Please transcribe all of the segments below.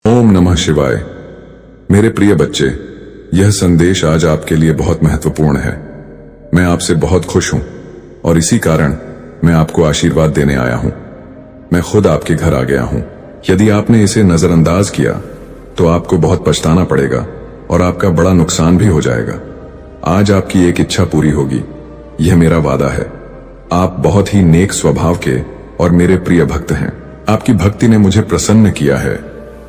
ओम नमः शिवाय। मेरे प्रिय बच्चे, यह संदेश आज आपके लिए बहुत महत्वपूर्ण है। मैं आपसे बहुत खुश हूं और इसी कारण मैं आपको आशीर्वाद देने आया हूं। मैं खुद आपके घर आ गया हूं। यदि आपने इसे नजरअंदाज किया तो आपको बहुत पछताना पड़ेगा और आपका बड़ा नुकसान भी हो जाएगा। आज आपकी एक इच्छा पूरी होगी, यह मेरा वादा है। आप बहुत ही नेक स्वभाव के और मेरे प्रिय भक्त हैं। आपकी भक्ति ने मुझे प्रसन्न किया है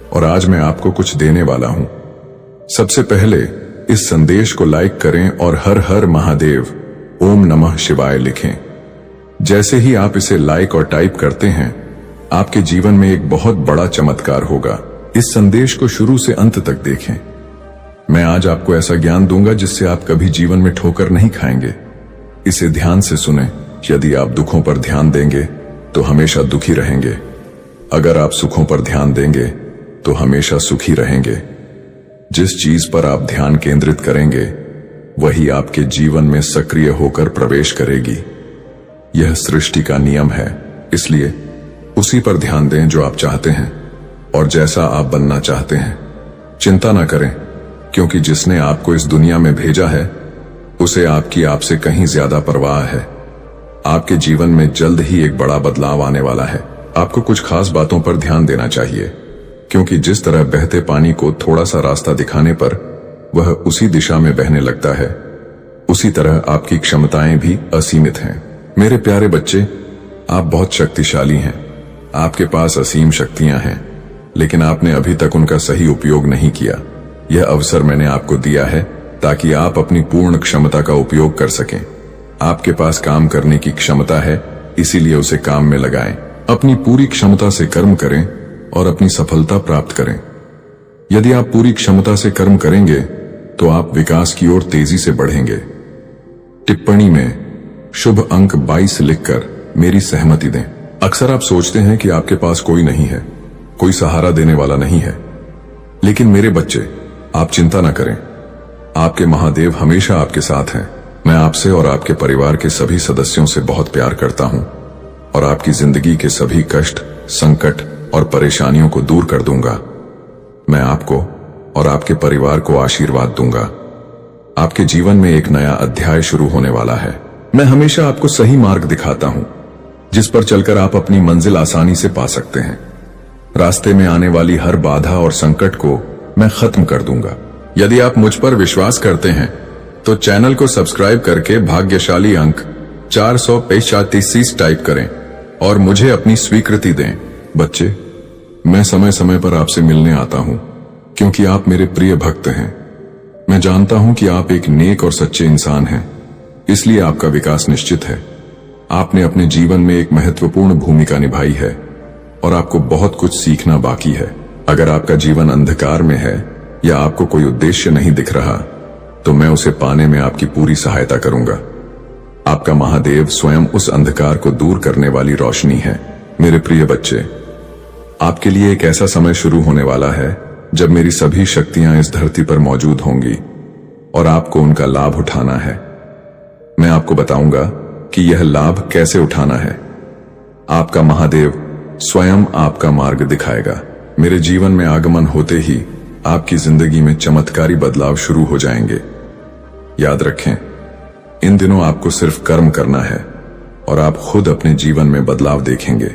और आज मैं आपको कुछ देने वाला हूं। सबसे पहले इस संदेश को लाइक करें और हर हर महादेव ओम नमः शिवाय लिखें। जैसे ही आप इसे लाइक और टाइप करते हैं, आपके जीवन में एक बहुत बड़ा चमत्कार होगा। इस संदेश को शुरू से अंत तक देखें। मैं आज आपको ऐसा ज्ञान दूंगा जिससे आप कभी जीवन में ठोकर नहीं खाएंगे। इसे ध्यान से सुनें। यदि आप दुखों पर ध्यान देंगे तो हमेशा दुखी रहेंगे। अगर आप सुखों पर ध्यान देंगे तो हमेशा सुखी रहेंगे। जिस चीज पर आप ध्यान केंद्रित करेंगे वही आपके जीवन में सक्रिय होकर प्रवेश करेगी। यह सृष्टि का नियम है, इसलिए उसी पर ध्यान दें जो आप चाहते हैं और जैसा आप बनना चाहते हैं। चिंता ना करें, क्योंकि जिसने आपको इस दुनिया में भेजा है उसे आपकी आपसे कहीं ज्यादा परवाह है। आपके जीवन में जल्द ही एक बड़ा बदलाव आने वाला है। आपको कुछ खास बातों पर ध्यान देना चाहिए, क्योंकि जिस तरह बहते पानी को थोड़ा सा रास्ता दिखाने पर वह उसी दिशा में बहने लगता है, उसी तरह आपकी क्षमताएं भी असीमित हैं। मेरे प्यारे बच्चे, आप बहुत शक्तिशाली हैं। आपके पास असीम शक्तियां हैं, लेकिन आपने अभी तक उनका सही उपयोग नहीं किया। यह अवसर मैंने आपको दिया है ताकि आप अपनी पूर्ण क्षमता का उपयोग कर सकें। आपके पास काम करने की क्षमता है, इसीलिए उसे काम में लगाएं। अपनी पूरी क्षमता से कर्म करें और अपनी सफलता प्राप्त करें। यदि आप पूरी क्षमता से कर्म करेंगे तो आप विकास की ओर तेजी से बढ़ेंगे। टिप्पणी में शुभ अंक 22 लिखकर मेरी सहमति दें। अक्सर आप सोचते हैं कि आपके पास कोई नहीं है, कोई सहारा देने वाला नहीं है, लेकिन मेरे बच्चे, आप चिंता न करें। आपके महादेव हमेशा आपके साथ हैं। मैं आपसे और आपके परिवार के सभी सदस्यों से बहुत प्यार करता हूं और आपकी जिंदगी के सभी कष्ट, संकट और परेशानियों को दूर कर दूंगा। मैं आपको और आपके परिवार को आशीर्वाद दूंगा। आपके जीवन में एक नया अध्याय शुरू होने वाला है। मैं हमेशा आपको सही मार्ग दिखाता हूं, जिस पर चलकर आप अपनी मंजिल आसानी से पा सकते हैं। रास्ते में आने वाली हर बाधा और संकट को मैं खत्म कर दूंगा। यदि आप मुझ पर विश्वास करते हैं तो चैनल को सब्सक्राइब करके भाग्यशाली अंक 435 टाइप करें और मुझे अपनी स्वीकृति दें। बच्चे, मैं समय समय पर आपसे मिलने आता हूं, क्योंकि आप मेरे प्रिय भक्त हैं। मैं जानता हूं कि आप एक नेक और सच्चे इंसान हैं, इसलिए आपका विकास निश्चित है। आपने अपने जीवन में एक महत्वपूर्ण भूमिका निभाई है और आपको बहुत कुछ सीखना बाकी है। अगर आपका जीवन अंधकार में है या आपको कोई उद्देश्य नहीं दिख रहा, तो मैं उसे पाने में आपकी पूरी सहायता करूंगा। आपका महादेव स्वयं उस अंधकार को दूर करने वाली रोशनी है। मेरे प्रिय बच्चे, आपके लिए एक ऐसा समय शुरू होने वाला है जब मेरी सभी शक्तियां इस धरती पर मौजूद होंगी और आपको उनका लाभ उठाना है। मैं आपको बताऊंगा कि यह लाभ कैसे उठाना है। आपका महादेव स्वयं आपका मार्ग दिखाएगा। मेरे जीवन में आगमन होते ही आपकी जिंदगी में चमत्कारी बदलाव शुरू हो जाएंगे। याद रखें, इन दिनों आपको सिर्फ कर्म करना है और आप खुद अपने जीवन में बदलाव देखेंगे।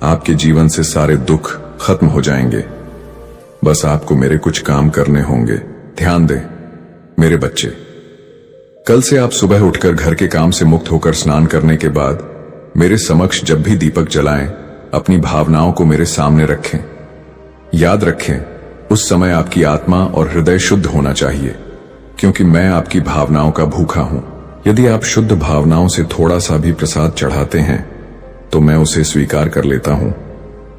आपके जीवन से सारे दुख खत्म हो जाएंगे। बस आपको मेरे कुछ काम करने होंगे। ध्यान दें मेरे बच्चे, कल से आप सुबह उठकर घर के काम से मुक्त होकर स्नान करने के बाद मेरे समक्ष जब भी दीपक जलाएं, अपनी भावनाओं को मेरे सामने रखें। याद रखें, उस समय आपकी आत्मा और हृदय शुद्ध होना चाहिए, क्योंकि मैं आपकी भावनाओं का भूखा हूं। यदि आप शुद्ध भावनाओं से थोड़ा सा भी प्रसाद चढ़ाते हैं तो मैं उसे स्वीकार कर लेता हूं।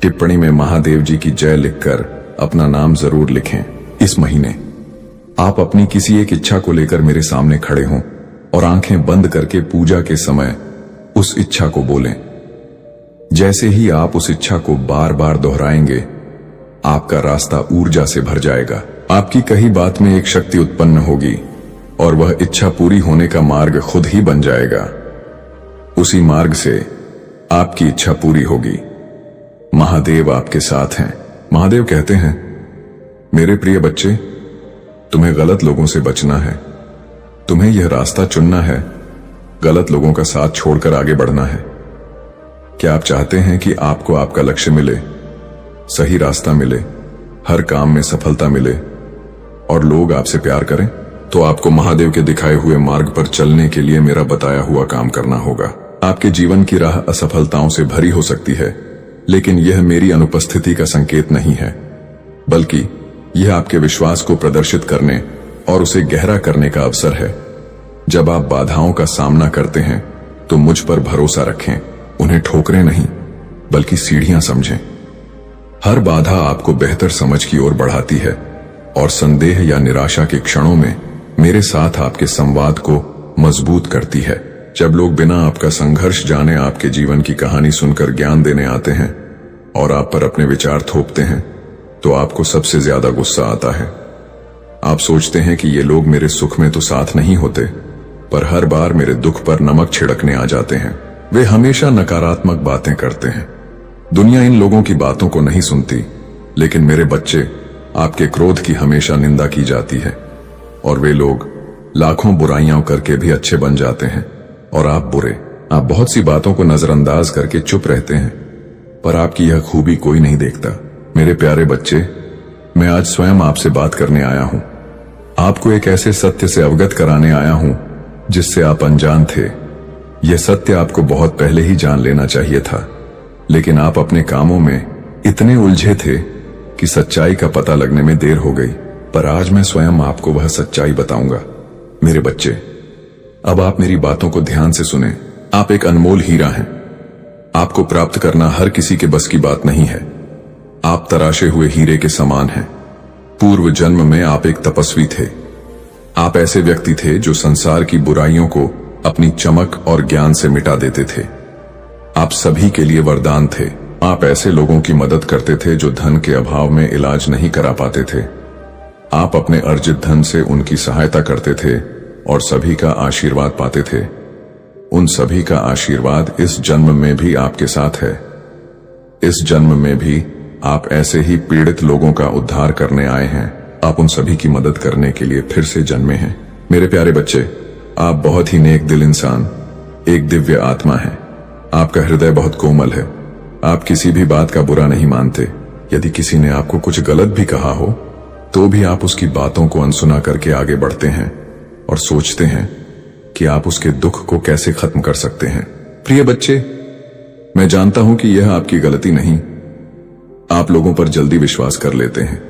टिप्पणी में महादेव जी की जय लिखकर अपना नाम जरूर लिखें। इस महीने आप अपनी किसी एक इच्छा को लेकर मेरे सामने खड़े हों और आंखें बंद करके पूजा के समय उस इच्छा को बोलें। जैसे ही आप उस इच्छा को बार बार दोहराएंगे, आपका रास्ता ऊर्जा से भर जाएगा। आपकी कही बात में एक शक्ति उत्पन्न होगी और वह इच्छा पूरी होने का मार्ग खुद ही बन जाएगा। उसी मार्ग से आपकी इच्छा पूरी होगी। महादेव आपके साथ हैं। महादेव कहते हैं, मेरे प्रिय बच्चे, तुम्हें गलत लोगों से बचना है। तुम्हें यह रास्ता चुनना है, गलत लोगों का साथ छोड़कर आगे बढ़ना है। क्या आप चाहते हैं कि आपको आपका लक्ष्य मिले, सही रास्ता मिले, हर काम में सफलता मिले और लोग आपसे प्यार करें? तो आपको महादेव के दिखाए हुए मार्ग पर चलने के लिए मेरा बताया हुआ काम करना होगा। आपके जीवन की राह असफलताओं से भरी हो सकती है, लेकिन यह मेरी अनुपस्थिति का संकेत नहीं है, बल्कि यह आपके विश्वास को प्रदर्शित करने और उसे गहरा करने का अवसर है। जब आप बाधाओं का सामना करते हैं तो मुझ पर भरोसा रखें, उन्हें ठोकरें नहीं बल्कि सीढ़ियां समझें। हर बाधा आपको बेहतर समझ की ओर बढ़ाती है और संदेह या निराशा के क्षणों में मेरे साथ आपके संवाद को मजबूत करती है। जब लोग बिना आपका संघर्ष जाने आपके जीवन की कहानी सुनकर ज्ञान देने आते हैं और आप पर अपने विचार थोपते हैं, तो आपको सबसे ज्यादा गुस्सा आता है। आप सोचते हैं कि ये लोग मेरे सुख में तो साथ नहीं होते, पर हर बार मेरे दुख पर नमक छिड़कने आ जाते हैं। वे हमेशा नकारात्मक बातें करते हैं। दुनिया इन लोगों की बातों को नहीं सुनती, लेकिन मेरे बच्चे, आपके क्रोध की हमेशा निंदा की जाती है और वे लोग लाखों बुराइयां करके भी अच्छे बन जाते हैं और आप बुरे। आप बहुत सी बातों को नजरअंदाज करके चुप रहते हैं, पर आपकी यह खूबी कोई नहीं देखता। मेरे प्यारे बच्चे, मैं आज स्वयं आपसे बात करने आया हूं। आपको एक ऐसे सत्य से अवगत कराने आया हूं जिससे आप अनजान थे। यह सत्य आपको बहुत पहले ही जान लेना चाहिए था, लेकिन आप अपने कामों में इतने उलझे थे कि सच्चाई का पता लगने में देर हो गई। पर आज मैं स्वयं आपको वह सच्चाई बताऊंगा। मेरे बच्चे, अब आप मेरी बातों को ध्यान से सुनें। आप एक अनमोल हीरा हैं। आपको प्राप्त करना हर किसी के बस की बात नहीं है। आप तराशे हुए हीरे के समान हैं। पूर्व जन्म में आप एक तपस्वी थे। आप ऐसे व्यक्ति थे जो संसार की बुराइयों को अपनी चमक और ज्ञान से मिटा देते थे। आप सभी के लिए वरदान थे। आप ऐसे लोगों की मदद करते थे जो धन के अभाव में इलाज नहीं करा पाते थे। आप अपने अर्जित धन से उनकी सहायता करते थे और सभी का आशीर्वाद पाते थे। उन सभी का आशीर्वाद इस जन्म में भी आपके साथ है। इस जन्म में भी आप ऐसे ही पीड़ित लोगों का उद्धार करने आए हैं। आप उन सभी की मदद करने के लिए फिर से जन्मे हैं। मेरे प्यारे बच्चे, आप बहुत ही नेक दिल इंसान, एक दिव्य आत्मा हैं। आपका हृदय बहुत कोमल है। आप किसी भी बात का बुरा नहीं मानते। यदि किसी ने आपको कुछ गलत भी कहा हो तो भी आप उसकी बातों को अनसुना करके आगे बढ़ते हैं और सोचते हैं कि आप उसके दुख को कैसे खत्म कर सकते हैं। प्रिय बच्चे, मैं जानता हूं कि यह आपकी गलती नहीं। आप लोगों पर जल्दी विश्वास कर लेते हैं।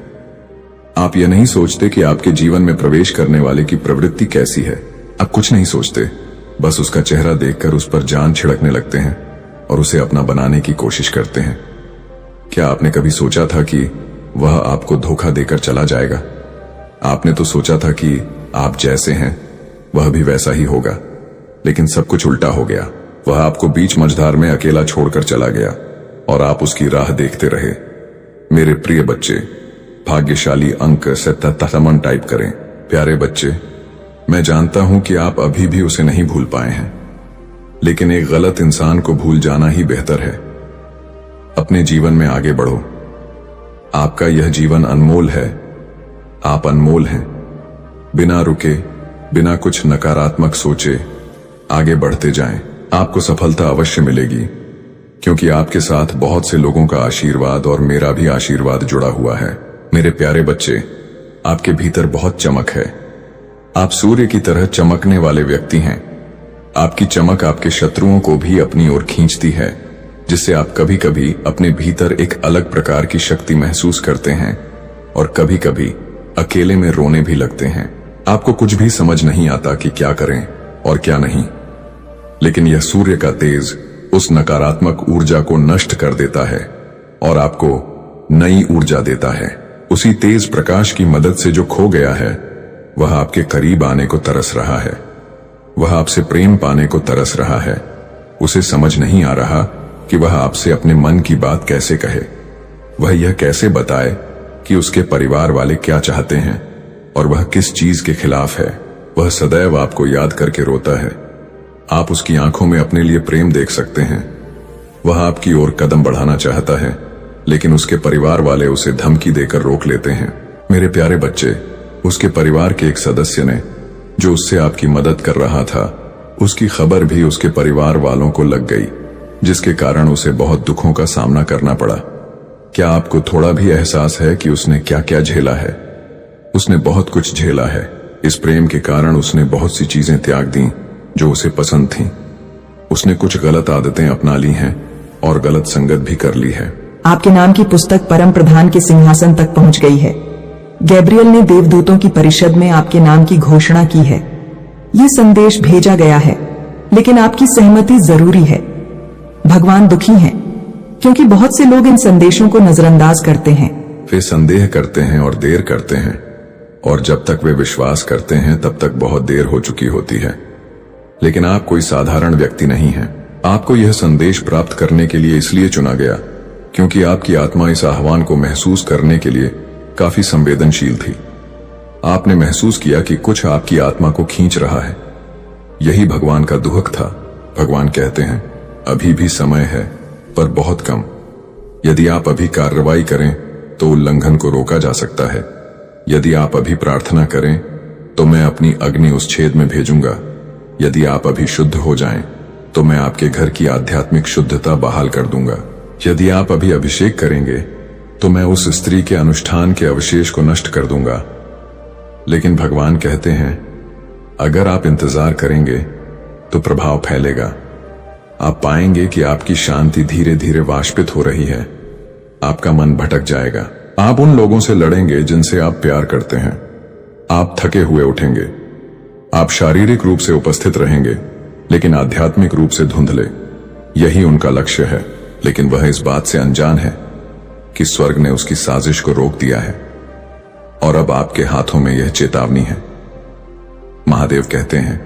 आप यह नहीं सोचते कि आपके जीवन में प्रवेश करने वाले की प्रवृत्ति कैसी है। आप कुछ नहीं सोचते, बस उसका चेहरा देखकर उस पर जान छिड़कने लगते हैं और उसे अपना बनाने की कोशिश करते हैं। क्या आपने कभी सोचा था कि वह आपको धोखा देकर चला जाएगा? आपने तो सोचा था कि आप जैसे हैं वह भी वैसा ही होगा, लेकिन सब कुछ उल्टा हो गया। वह आपको बीच मझधार में अकेला छोड़कर चला गया और आप उसकी राह देखते रहे। मेरे प्रिय बच्चे, भाग्यशाली अंक से तमन टाइप करें। प्यारे बच्चे, मैं जानता हूं कि आप अभी भी उसे नहीं भूल पाए हैं, लेकिन एक गलत इंसान को भूल जाना ही बेहतर है। अपने जीवन में आगे बढ़ो। आपका यह जीवन अनमोल है। आप अनमोल हैं। बिना रुके, बिना कुछ नकारात्मक सोचे आगे बढ़ते जाएं। आपको सफलता अवश्य मिलेगी, क्योंकि आपके साथ बहुत से लोगों का आशीर्वाद और मेरा भी आशीर्वाद जुड़ा हुआ है। मेरे प्यारे बच्चे, आपके भीतर बहुत चमक है। आप सूर्य की तरह चमकने वाले व्यक्ति हैं। आपकी चमक आपके शत्रुओं को भी अपनी ओर खींचती है, जिससे आप कभी कभी अपने भीतर एक अलग प्रकार की शक्ति महसूस करते हैं और कभी कभी अकेले में रोने भी लगते हैं। आपको कुछ भी समझ नहीं आता कि क्या करें और क्या नहीं, लेकिन यह सूर्य का तेज उस नकारात्मक ऊर्जा को नष्ट कर देता है और आपको नई ऊर्जा देता है। उसी तेज प्रकाश की मदद से जो खो गया है वह आपके करीब आने को तरस रहा है। वह आपसे प्रेम पाने को तरस रहा है। उसे समझ नहीं आ रहा कि वह आपसे अपने मन की बात कैसे कहे। वह यह कैसे बताए कि उसके परिवार वाले क्या चाहते हैं और वह किस चीज के खिलाफ है। वह सदैव आपको याद करके रोता है। आप उसकी आंखों में अपने लिए प्रेम देख सकते हैं। वह आपकी ओर कदम बढ़ाना चाहता है, लेकिन उसके परिवार वाले उसे धमकी देकर रोक लेते हैं। मेरे प्यारे बच्चे, उसके परिवार के एक सदस्य ने, जो उससे आपकी मदद कर रहा था, उसकी खबर भी उसके परिवार वालों को लग गई, जिसके कारण उसे बहुत दुखों का सामना करना पड़ा। क्या आपको थोड़ा भी एहसास है कि उसने क्या क्या झेला है? उसने बहुत कुछ झेला है। इस प्रेम के कारण उसने बहुत सी चीजें त्याग दी जो उसे पसंद थीं। उसने कुछ गलत आदतें अपना ली हैं और गलत संगत भी कर ली है। आपके नाम की पुस्तक परम प्रधान के सिंहासन तक पहुंच गई है। गैब्रियल ने देवदूतों की परिषद में आपके नाम की घोषणा की है। ये संदेश भेजा गया है, लेकिन आपकी सहमति जरूरी है। भगवान दुखी हैं, क्योंकि बहुत से लोग इन संदेशों को नजरअंदाज करते हैं। वे संदेह करते हैं और देर करते हैं, और जब तक वे विश्वास करते हैं तब तक बहुत देर हो चुकी होती है। लेकिन आप कोई साधारण व्यक्ति नहीं हैं। आपको यह संदेश प्राप्त करने के लिए इसलिए चुना गया क्योंकि आपकी आत्मा इस आह्वान को महसूस करने के लिए काफी संवेदनशील थी। आपने महसूस किया कि कुछ आपकी आत्मा को खींच रहा है। यही भगवान का दुहक था। भगवान कहते हैं, अभी भी समय है, पर बहुत कम। यदि आप अभी कार्रवाई करें तो उल्लंघन को रोका जा सकता है। यदि आप अभी प्रार्थना करें तो मैं अपनी अग्नि उस छेद में भेजूंगा। यदि आप अभी शुद्ध हो जाएं तो मैं आपके घर की आध्यात्मिक शुद्धता बहाल कर दूंगा। यदि आप अभी अभिषेक करेंगे तो मैं उस स्त्री के अनुष्ठान के अवशेष को नष्ट कर दूंगा। लेकिन भगवान कहते हैं, अगर आप इंतजार करेंगे तो प्रभाव फैलेगा। आप पाएंगे कि आपकी शांति धीरे धीरे वाष्पित हो रही है। आपका मन भटक जाएगा। आप उन लोगों से लड़ेंगे जिनसे आप प्यार करते हैं। आप थके हुए उठेंगे। आप शारीरिक रूप से उपस्थित रहेंगे, लेकिन आध्यात्मिक रूप से धुंधले। यही उनका लक्ष्य है, लेकिन वह इस बात से अनजान है कि स्वर्ग ने उसकी साजिश को रोक दिया है और अब आपके हाथों में यह चेतावनी है। महादेव कहते हैं,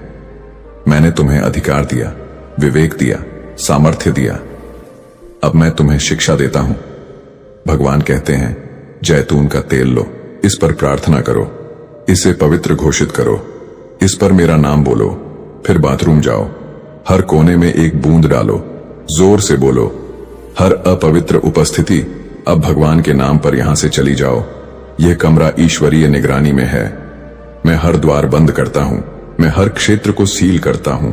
मैंने तुम्हें अधिकार दिया, विवेक दिया, सामर्थ्य दिया। अब मैं तुम्हें शिक्षा देता हूं। भगवान कहते हैं, जैतून का तेल लो, इस पर प्रार्थना करो, इसे पवित्र घोषित करो, इस पर मेरा नाम बोलो, फिर बाथरूम जाओ, हर कोने में एक बूंद डालो, जोर से बोलो, हर अपवित्र उपस्थिति अब भगवान के नाम पर यहां से चली जाओ। यह कमरा ईश्वरीय निगरानी में है। मैं हर द्वार बंद करता हूं। मैं हर क्षेत्र को सील करता हूं।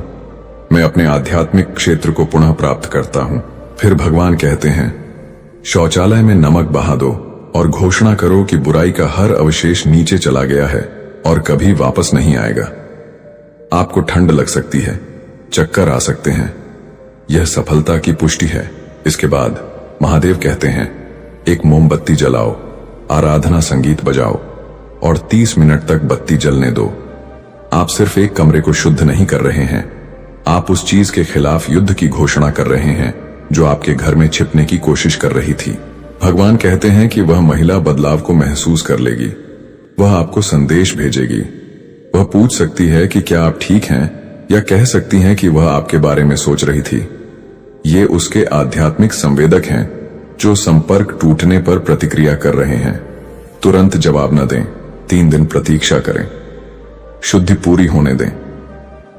मैं अपने आध्यात्मिक क्षेत्र को पुनः प्राप्त करता हूं। फिर भगवान कहते हैं, शौचालय में नमक बहा दो और घोषणा करो कि बुराई का हर अवशेष नीचे चला गया है और कभी वापस नहीं आएगा। आपको ठंड लग सकती है, चक्कर आ सकते हैं। यह सफलता की पुष्टि है। इसके बाद महादेव कहते हैं, एक मोमबत्ती जलाओ, आराधना संगीत बजाओ और 30 मिनट तक बत्ती जलने दो। आप सिर्फ एक कमरे को शुद्ध नहीं कर रहे हैं, आप उस चीज के खिलाफ युद्ध की घोषणा कर रहे हैं जो आपके घर में छिपने की कोशिश कर रही थी। भगवान कहते हैं कि वह महिला बदलाव को महसूस कर लेगी। वह आपको संदेश भेजेगी। वह पूछ सकती है कि क्या आप ठीक हैं, या कह सकती हैं कि वह आपके बारे में सोच रही थी। ये उसके आध्यात्मिक संवेदक हैं जो संपर्क टूटने पर प्रतिक्रिया कर रहे हैं। तुरंत जवाब न दें, 3 दिन प्रतीक्षा करें, शुद्धि पूरी होने दें,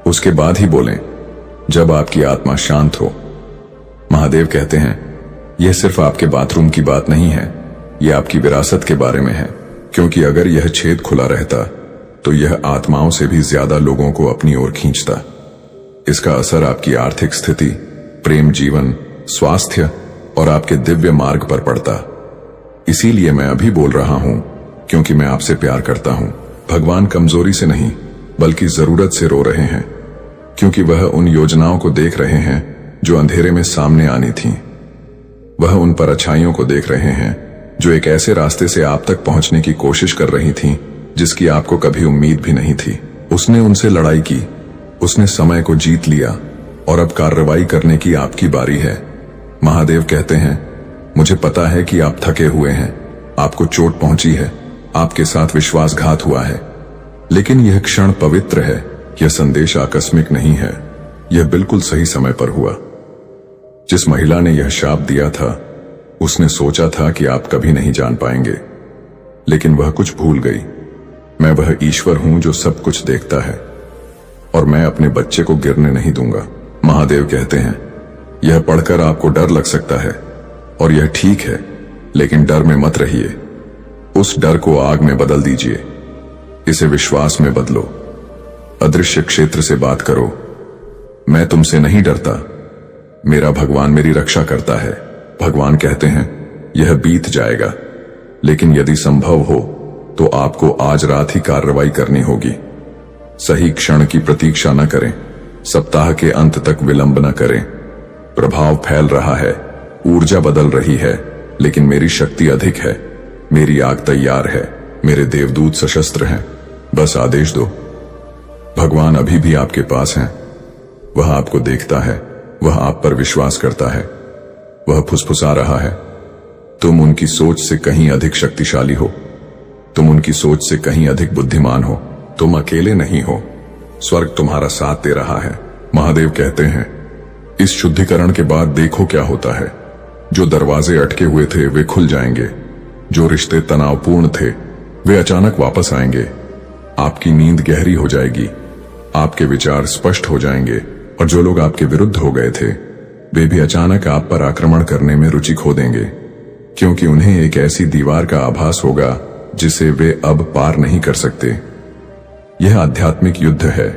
उसके बाद ही बोलें, जब आपकी आत्मा शांत हो। महादेव कहते हैं, यह सिर्फ आपके बाथरूम की बात नहीं है, यह आपकी विरासत के बारे में है। क्योंकि अगर यह छेद खुला रहता तो यह आत्माओं से भी ज्यादा लोगों को अपनी ओर खींचता। इसका असर आपकी आर्थिक स्थिति, प्रेम जीवन, स्वास्थ्य और आपके दिव्य मार्ग पर पड़ता। इसीलिए मैं अभी बोल रहा हूं, क्योंकि मैं आपसे प्यार करता हूं। भगवान कमजोरी से नहीं, बल्कि जरूरत से रो रहे हैं, क्योंकि वह उन योजनाओं को देख रहे हैं जो अंधेरे में सामने आनी थी। वह उन परछाइयों को देख रहे हैं जो एक ऐसे रास्ते से आप तक पहुंचने की कोशिश कर रही थीं जिसकी आपको कभी उम्मीद भी नहीं थी। उसने उनसे लड़ाई की, उसने समय को जीत लिया और अब कार्रवाई करने की आपकी बारी है। महादेव कहते हैं, मुझे पता है कि आप थके हुए हैं, आपको चोट पहुंची है, आपके साथ विश्वासघात हुआ है, लेकिन यह क्षण पवित्र है। यह संदेश आकस्मिक नहीं है, यह बिल्कुल सही समय पर हुआ। जिस महिला ने यह शाप दिया था, उसने सोचा था कि आप कभी नहीं जान पाएंगे, लेकिन वह कुछ भूल गई। मैं वह ईश्वर हूं जो सब कुछ देखता है, और मैं अपने बच्चे को गिरने नहीं दूंगा। महादेव कहते हैं, यह पढ़कर आपको डर लग सकता है, और यह ठीक है, लेकिन डर में मत रहिए। उस डर को आग में बदल दीजिए, इसे विश्वास में बदलो। अदृश्य क्षेत्र से बात करो, मैं तुमसे नहीं डरता, मेरा भगवान मेरी रक्षा करता है। भगवान कहते हैं यह बीत जाएगा, लेकिन यदि संभव हो तो आपको आज रात ही कार्रवाई करनी होगी। सही क्षण की प्रतीक्षा न करें, सप्ताह के अंत तक विलंब न करें। प्रभाव फैल रहा है, ऊर्जा बदल रही है, लेकिन मेरी शक्ति अधिक है। मेरी आग तैयार है, मेरे देवदूत सशस्त्र हैं, बस आदेश दो। भगवान अभी भी आपके पास हैं। वह आपको देखता है, वह आप पर विश्वास करता है। वह फुसफुसा रहा है, तुम उनकी सोच से कहीं अधिक शक्तिशाली हो, तुम उनकी सोच से कहीं अधिक बुद्धिमान हो, तुम अकेले नहीं हो, स्वर्ग तुम्हारा साथ दे रहा है। महादेव कहते हैं इस शुद्धिकरण के बाद देखो क्या होता है। जो दरवाजे अटके हुए थे वे खुल जाएंगे, जो रिश्ते तनावपूर्ण थे वे अचानक वापस आएंगे, आपकी नींद गहरी हो जाएगी, आपके विचार स्पष्ट हो जाएंगे, और जो लोग आपके विरुद्ध हो गए थे वे भी अचानक आप पर आक्रमण करने में रुचि खो देंगे, क्योंकि उन्हें एक ऐसी दीवार का आभास होगा जिसे वे अब पार नहीं कर सकते। यह आध्यात्मिक युद्ध है,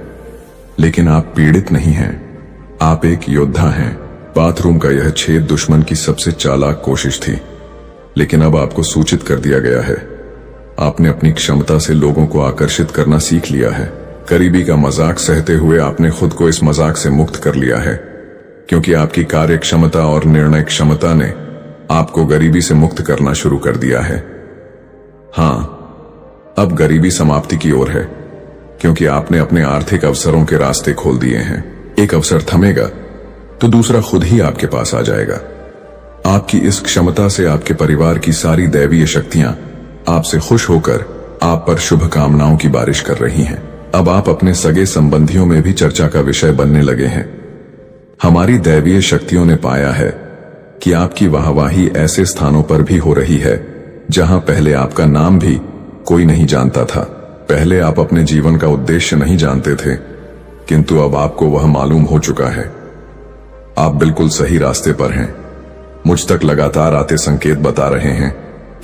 लेकिन आप पीड़ित नहीं हैं, आप एक योद्धा हैं। बाथरूम का यह छेद दुश्मन की सबसे चालाक कोशिश थी, लेकिन अब आपको सूचित कर दिया गया है। आपने अपनी क्षमता से लोगों को आकर्षित करना सीख लिया है। गरीबी का मजाक सहते हुए आपने खुद को इस मजाक से मुक्त कर लिया है, क्योंकि आपकी कार्य क्षमता और निर्णय क्षमता ने आपको गरीबी से मुक्त करना शुरू कर दिया है। हां, अब गरीबी समाप्ति की ओर है, क्योंकि आपने अपने आर्थिक अवसरों के रास्ते खोल दिए हैं। एक अवसर थमेगा तो दूसरा खुद ही आपके पास आ जाएगा। आपकी इस क्षमता से आपके परिवार की सारी दैवीय शक्तियां आपसे खुश होकर आप पर शुभकामनाओं की बारिश कर रही हैं। अब आप अपने सगे संबंधियों में भी चर्चा का विषय बनने लगे हैं। हमारी दैवीय शक्तियों ने पाया है कि आपकी वाहवाही ऐसे स्थानों पर भी हो रही है जहां पहले आपका नाम भी कोई नहीं जानता था। पहले आप अपने जीवन का उद्देश्य नहीं जानते थे, किंतु अब आपको वह मालूम हो चुका है। आप बिल्कुल सही रास्ते पर हैं। मुझ तक लगातार आते संकेत बता रहे हैं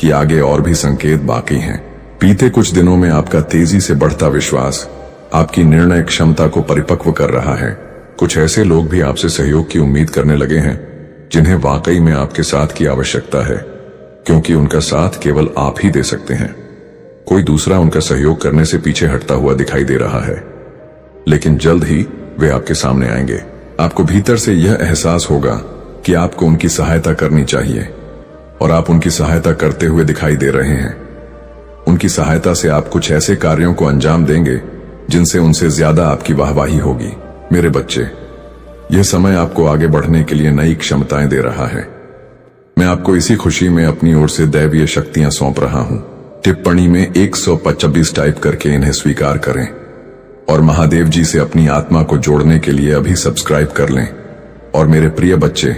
कि आगे और भी संकेत बाकी हैं। बीते कुछ दिनों में आपका तेजी से बढ़ता विश्वास आपकी निर्णय क्षमता को परिपक्व कर रहा है। कुछ ऐसे लोग भी आपसे सहयोग की उम्मीद करने लगे हैं जिन्हें वाकई में आपके साथ की आवश्यकता है, क्योंकि उनका साथ केवल आप ही दे सकते हैं। कोई दूसरा उनका सहयोग करने से पीछे हटता हुआ दिखाई दे रहा है, लेकिन जल्द ही वे आपके सामने आएंगे। आपको भीतर से यह एहसास होगा कि आपको उनकी सहायता करनी चाहिए, और आप उनकी सहायता करते हुए दिखाई दे रहे हैं। उनकी सहायता से आप कुछ ऐसे कार्यों को अंजाम देंगे जिनसे उनसे ज्यादा आपकी वाहवाही होगी। मेरे बच्चे, यह समय आपको आगे बढ़ने के लिए नई क्षमताएं दे रहा है। मैं आपको इसी खुशी में अपनी ओर से दैवीय शक्तियां सौंप रहा हूं। टिप्पणी में 125 टाइप करके इन्हें स्वीकार करें, और महादेव जी से अपनी आत्मा को जोड़ने के लिए अभी सब्सक्राइब कर लें। और मेरे प्रिय बच्चे,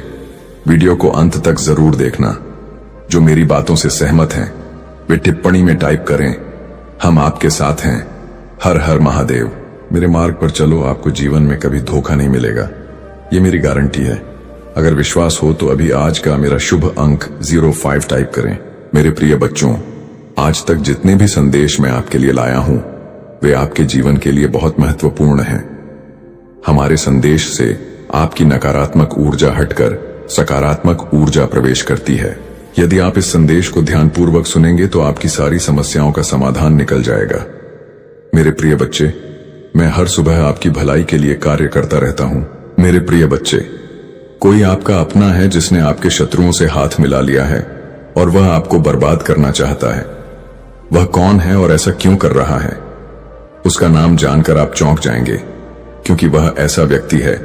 वीडियो को अंत तक जरूर देखना। जो मेरी बातों से सहमत हैं वे टिप्पणी में टाइप करें, हम आपके साथ हैं। हर हर महादेव। मेरे मार्ग पर चलो, आपको जीवन में कभी धोखा नहीं मिलेगा, ये मेरी गारंटी है। अगर विश्वास हो तो अभी आज का मेरा शुभ अंक 05 टाइप करें। मेरे प्रिय बच्चों, आज तक जितने भी संदेश मैं आपके लिए लाया हूं वे आपके जीवन के लिए बहुत महत्वपूर्ण हैं। हमारे संदेश से आपकी नकारात्मक ऊर्जा हटकर सकारात्मक ऊर्जा प्रवेश करती है। यदि आप इस संदेश को ध्यानपूर्वक सुनेंगे तो आपकी सारी समस्याओं का समाधान निकल जाएगा। मेरे प्रिय बच्चे, मैं हर सुबह आपकी भलाई के लिए कार्य करता रहता हूं। मेरे प्रिय बच्चे, कोई आपका अपना है जिसने आपके शत्रुओं से हाथ मिला लिया है और वह आपको बर्बाद करना चाहता है। वह कौन है और ऐसा क्यों कर रहा है? उसका नाम जानकर आप चौंक जाएंगे, क्योंकि वह ऐसा व्यक्ति है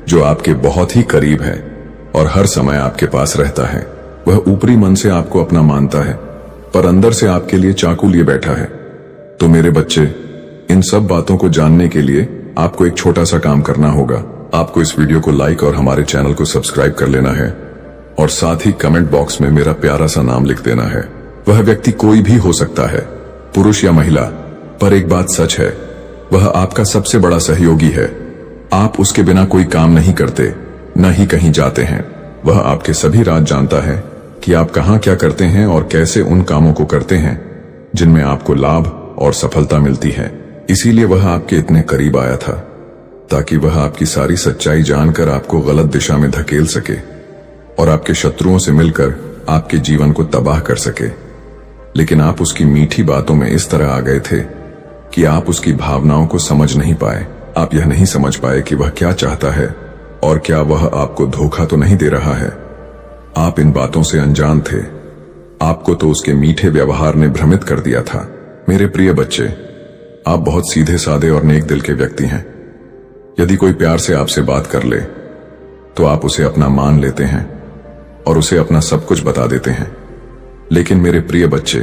जो आपके बहुत ही करीब है और हर समय आपके पास रहता है। वह ऊपरी मन से आपको अपना मानता है, पर अंदर से आपके लिए चाकू लिए बैठा है। तो मेरे बच्चे, इन सब बातों को जानने के लिए आपको एक छोटा सा काम करना होगा। आपको इस वीडियो को लाइक और हमारे चैनल को सब्सक्राइब कर लेना है, और साथ ही कमेंट बॉक्स में मेरा प्यारा सा नाम लिख देना है। वह व्यक्ति कोई भी हो सकता है, पुरुष या महिला, पर एक बात सच है, वह आपका सबसे बड़ा सहयोगी है। आप उसके बिना कोई काम नहीं करते, न ही कहीं जाते हैं। वह आपके सभी राज जानता है, कि आप कहाँ क्या करते हैं और कैसे उन कामों को करते हैं जिनमें आपको लाभ और सफलता मिलती है। इसीलिए वह आपके इतने करीब आया था, ताकि वह आपकी सारी सच्चाई जानकर आपको गलत दिशा में धकेल सके और आपके शत्रुओं से मिलकर आपके जीवन को तबाह कर सके। लेकिन आप उसकी मीठी बातों में इस तरह आ गए थे कि आप उसकी भावनाओं को समझ नहीं पाए। आप यह नहीं समझ पाए कि वह क्या चाहता है और क्या वह आपको धोखा तो नहीं दे रहा है। आप इन बातों से अनजान थे। आपको तो उसके मीठे व्यवहार ने भ्रमित कर दिया था। मेरे प्रिय बच्चे, आप बहुत सीधे साधे और नेक दिल के व्यक्ति हैं। यदि कोई प्यार से आपसे बात कर ले तो आप उसे अपना मान लेते हैं और उसे अपना सब कुछ बता देते हैं। लेकिन मेरे प्रिय बच्चे,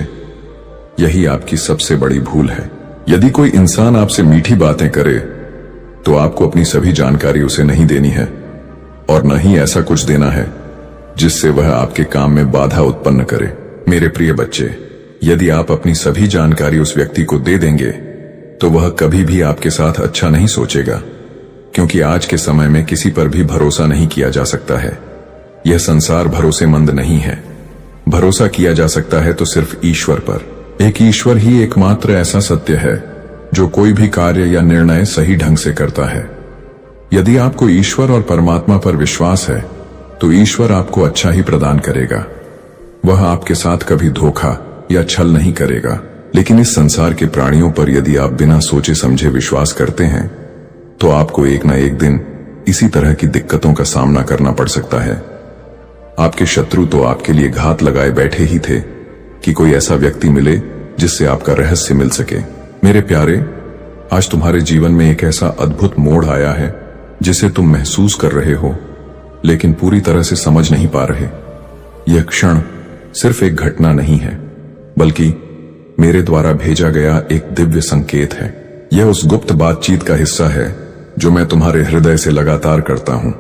यही आपकी सबसे बड़ी भूल है। यदि कोई इंसान आपसे मीठी बातें करे तो आपको अपनी सभी जानकारी उसे नहीं देनी है और न ही ऐसा कुछ देना है जिससे वह आपके काम में बाधा उत्पन्न करे। मेरे प्रिय बच्चे, यदि आप अपनी सभी जानकारी उस व्यक्ति को दे देंगे तो वह कभी भी आपके साथ अच्छा नहीं सोचेगा, क्योंकि आज के समय में किसी पर भी भरोसा नहीं किया जा सकता है। यह संसार भरोसेमंद नहीं है। भरोसा किया जा सकता है तो सिर्फ ईश्वर पर। एक ईश्वर ही एकमात्र ऐसा सत्य है जो कोई भी कार्य या निर्णय सही ढंग से करता है। यदि आपको ईश्वर और परमात्मा पर विश्वास है तो ईश्वर आपको अच्छा ही प्रदान करेगा। वह आपके साथ कभी धोखा या छल नहीं करेगा। लेकिन इस संसार के प्राणियों पर यदि आप बिना सोचे समझे विश्वास करते हैं तो आपको एक न एक दिन इसी तरह की दिक्कतों का सामना करना पड़ सकता है। आपके शत्रु तो आपके लिए घात लगाए बैठे ही थे कि कोई ऐसा व्यक्ति मिले जिससे आपका रहस्य मिल सके। मेरे प्यारे, आज तुम्हारे जीवन में एक ऐसा अद्भुत मोड़ आया है जिसे तुम महसूस कर रहे हो लेकिन पूरी तरह से समझ नहीं पा रहे। यह क्षण सिर्फ एक घटना नहीं है, बल्कि मेरे द्वारा भेजा गया एक दिव्य संकेत है। यह उस गुप्त बातचीत का हिस्सा है जो मैं तुम्हारे हृदय से लगातार करता हूं,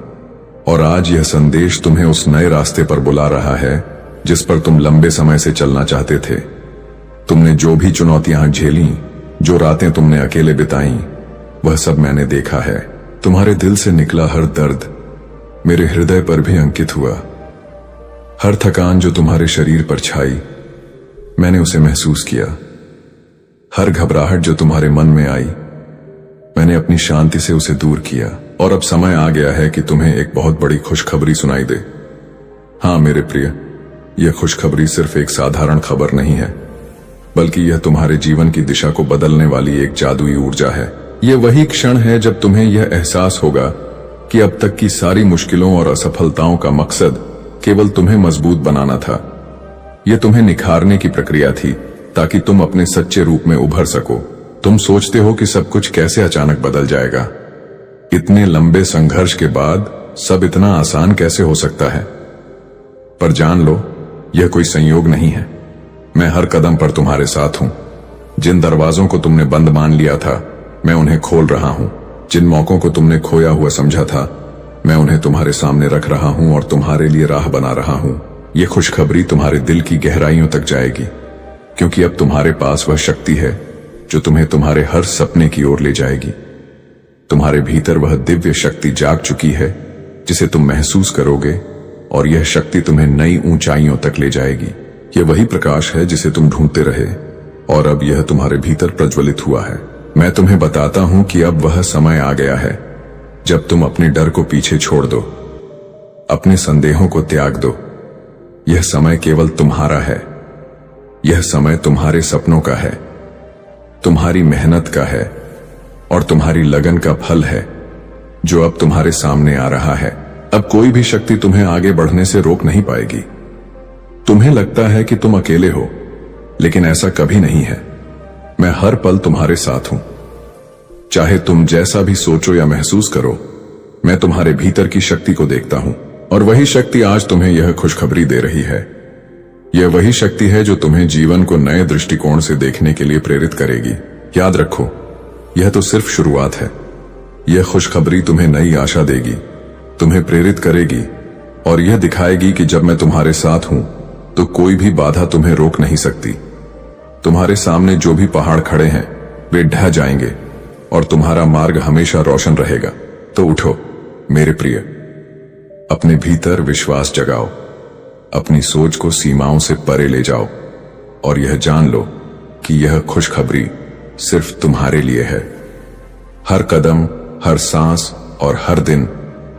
और आज यह संदेश तुम्हें उस नए रास्ते पर बुला रहा है जिस पर तुम लंबे समय से चलना चाहते थे। तुमने जो भी चुनौतियां झेली, जो रातें तुमने अकेले बिताई, वह सब मैंने देखा है। तुम्हारे दिल से निकला हर दर्द मेरे हृदय पर भी अंकित हुआ। हर थकान जो तुम्हारे शरीर पर छाई, मैंने उसे महसूस किया। हर घबराहट जो तुम्हारे मन में आई, मैंने अपनी शांति से उसे दूर किया। और अब समय आ गया है कि तुम्हें एक बहुत बड़ी खुशखबरी सुनाई दे। हाँ मेरे प्रिय, यह खुशखबरी सिर्फ एक साधारण खबर नहीं है, बल्कि यह तुम्हारे जीवन की दिशा को बदलने वाली एक जादुई ऊर्जा है। यह वही क्षण है जब तुम्हें यह एहसास होगा कि अब तक की सारी मुश्किलों और असफलताओं का मकसद केवल तुम्हें मजबूत बनाना था। यह तुम्हें निखारने की प्रक्रिया थी ताकि तुम अपने सच्चे रूप में उभर सको। तुम सोचते हो कि सब कुछ कैसे अचानक बदल जाएगा। इतने लंबे संघर्ष के बाद सब इतना आसान कैसे हो सकता है। पर जान लो, यह कोई संयोग नहीं है। मैं हर कदम पर तुम्हारे साथ हूं। जिन दरवाजों को तुमने बंद मान लिया था, मैं उन्हें खोल रहा हूं। जिन मौकों को तुमने खोया हुआ समझा था, मैं उन्हें तुम्हारे सामने रख रहा हूं और तुम्हारे लिए राह बना रहा हूं। यह खुशखबरी तुम्हारे दिल की गहराइयों तक जाएगी, क्योंकि अब तुम्हारे पास वह शक्ति है जो तुम्हें तुम्हारे हर सपने की ओर ले जाएगी। तुम्हारे भीतर वह दिव्य शक्ति जाग चुकी है जिसे तुम महसूस करोगे, और यह शक्ति तुम्हें नई ऊंचाइयों तक ले जाएगी। यह वही प्रकाश है जिसे तुम ढूंढते रहे, और अब यह तुम्हारे भीतर प्रज्वलित हुआ है। मैं तुम्हें बताता हूं कि अब वह समय आ गया है जब तुम अपने डर को पीछे छोड़ दो, अपने संदेहों को त्याग दो। यह समय केवल तुम्हारा है। यह समय तुम्हारे सपनों का है, तुम्हारी मेहनत का है और तुम्हारी लगन का फल है जो अब तुम्हारे सामने आ रहा है। अब कोई भी शक्ति तुम्हें आगे बढ़ने से रोक नहीं पाएगी। तुम्हें लगता है कि तुम अकेले हो, लेकिन ऐसा कभी नहीं है। मैं हर पल तुम्हारे साथ हूं। चाहे तुम जैसा भी सोचो या महसूस करो, मैं तुम्हारे भीतर की शक्ति को देखता हूं, और वही शक्ति आज तुम्हें यह खुशखबरी दे रही है। यह वही शक्ति है जो तुम्हें जीवन को नए दृष्टिकोण से देखने के लिए प्रेरित करेगी। याद रखो, यह तो सिर्फ शुरुआत है। यह खुशखबरी तुम्हें नई आशा देगी, तुम्हें प्रेरित करेगी और यह दिखाएगी कि जब मैं तुम्हारे साथ हूं तो कोई भी बाधा तुम्हें रोक नहीं सकती। तुम्हारे सामने जो भी पहाड़ खड़े हैं वे ढह जाएंगे और तुम्हारा मार्ग हमेशा रोशन रहेगा। तो उठो मेरे प्रिय, अपने भीतर विश्वास जगाओ। अपनी सोच को सीमाओं से परे ले जाओ और यह जान लो कि यह खुशखबरी सिर्फ तुम्हारे लिए है। हर कदम, हर सांस और हर दिन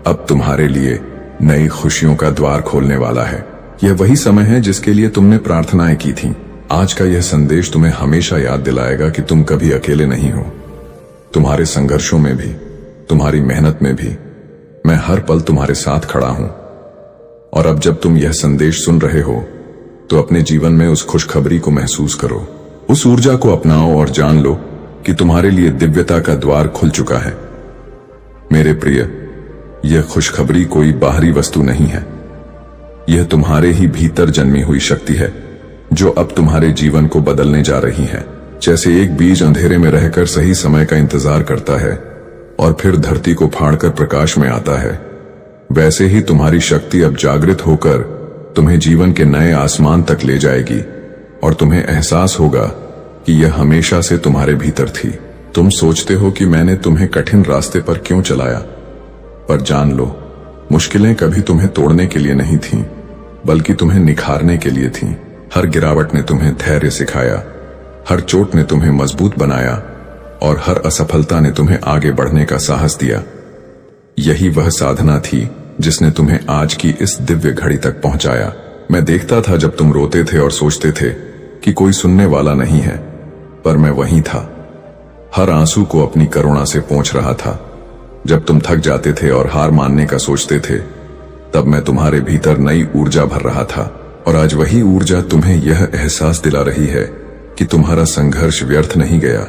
अब तुम्हारे लिए नई खुशियों का द्वार खोलने वाला है। यह वही समय है जिसके लिए तुमने प्रार्थनाएं की थीं। आज का यह संदेश तुम्हें हमेशा याद दिलाएगा कि तुम कभी अकेले नहीं हो। तुम्हारे संघर्षों में भी, तुम्हारी मेहनत में भी मैं हर पल तुम्हारे साथ खड़ा हूं। और अब जब तुम यह संदेश सुन रहे हो तो अपने जीवन में उस खुशखबरी को महसूस करो, उस ऊर्जा को अपनाओ और जान लो कि तुम्हारे लिए दिव्यता का द्वार खुल चुका है। मेरे प्रिय, यह खुशखबरी कोई बाहरी वस्तु नहीं है। यह तुम्हारे ही भीतर जन्मी हुई शक्ति है जो अब तुम्हारे जीवन को बदलने जा रही है। जैसे एक बीज अंधेरे में रहकर सही समय का इंतजार करता है और फिर धरती को फाड़कर प्रकाश में आता है, वैसे ही तुम्हारी शक्ति अब जागृत होकर तुम्हें जीवन के नए आसमान तक ले जाएगी और तुम्हें एहसास होगा कि यह हमेशा से तुम्हारे भीतर थी। तुम सोचते हो कि मैंने तुम्हें कठिन रास्ते पर क्यों चलाया, पर जान लो, मुश्किलें कभी तुम्हें तोड़ने के लिए नहीं थीं, बल्कि तुम्हें निखारने के लिए थीं। हर गिरावट ने तुम्हें धैर्य सिखाया, हर चोट ने तुम्हें मजबूत बनाया और हर असफलता ने तुम्हें आगे बढ़ने का साहस दिया। यही वह साधना थी जिसने तुम्हें आज की इस दिव्य घड़ी तक पहुंचाया। मैं देखता था जब तुम रोते थे और सोचते थे कि कोई सुनने वाला नहीं है, पर मैं वहीं था, हर आंसू को अपनी करुणा से पोंछ रहा था। जब तुम थक जाते थे और हार मानने का सोचते थे, तब मैं तुम्हारे भीतर नई ऊर्जा भर रहा था। और आज वही ऊर्जा तुम्हें यह एहसास दिला रही है कि तुम्हारा संघर्ष व्यर्थ नहीं गया,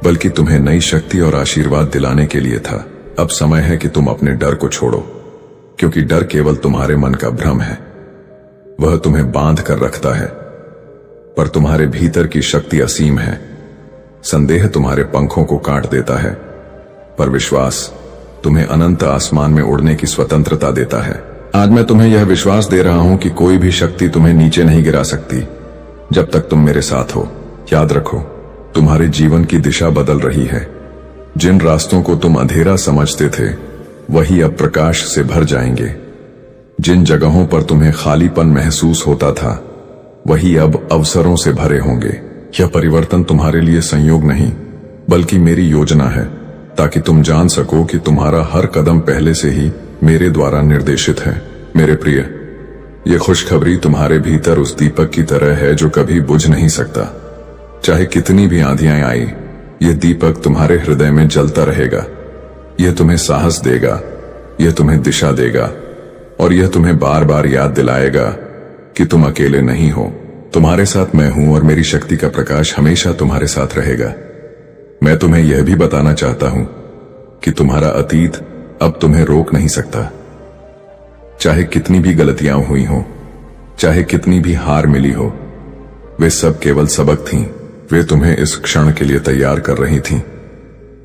बल्कि तुम्हें नई शक्ति और आशीर्वाद दिलाने के लिए था। अब समय है कि तुम अपने डर को छोड़ो, क्योंकि डर केवल तुम्हारे मन का भ्रम है। वह तुम्हें बांध कर रखता है, पर तुम्हारे भीतर की शक्ति असीम है। संदेह तुम्हारे पंखों को काट देता है, पर विश्वास तुम्हें अनंत आसमान में उड़ने की स्वतंत्रता देता है। आज मैं तुम्हें यह विश्वास दे रहा हूं कि कोई भी शक्ति तुम्हें नीचे नहीं गिरा सकती जब तक तुम मेरे साथ हो। याद रखो, तुम्हारे जीवन की दिशा बदल रही है। जिन रास्तों को तुम अंधेरा समझते थे, वही अब प्रकाश से भर जाएंगे। जिन जगहों पर तुम्हें खालीपन महसूस होता था, वही अब अवसरों से भरे होंगे। यह परिवर्तन तुम्हारे लिए संयोग नहीं, बल्कि मेरी योजना है, ताकि तुम जान सको कि तुम्हारा हर कदम पहले से ही मेरे द्वारा निर्देशित है। मेरे प्रिय, यह खुशखबरी तुम्हारे भीतर उस दीपक की तरह है जो कभी बुझ नहीं सकता। चाहे कितनी भी आंधियां आई, यह दीपक तुम्हारे हृदय में जलता रहेगा। यह तुम्हें साहस देगा, यह तुम्हें दिशा देगा और यह तुम्हें बार बार याद दिलाएगा कि तुम अकेले नहीं हो। तुम्हारे साथ मैं हूं और मेरी शक्ति का प्रकाश हमेशा तुम्हारे साथ रहेगा। मैं तुम्हें यह भी बताना चाहता हूं कि तुम्हारा अतीत अब तुम्हें रोक नहीं सकता। चाहे कितनी भी गलतियां हुई हो, चाहे कितनी भी हार मिली हो, वे सब केवल सबक थीं। वे तुम्हें इस क्षण के लिए तैयार कर रही थीं।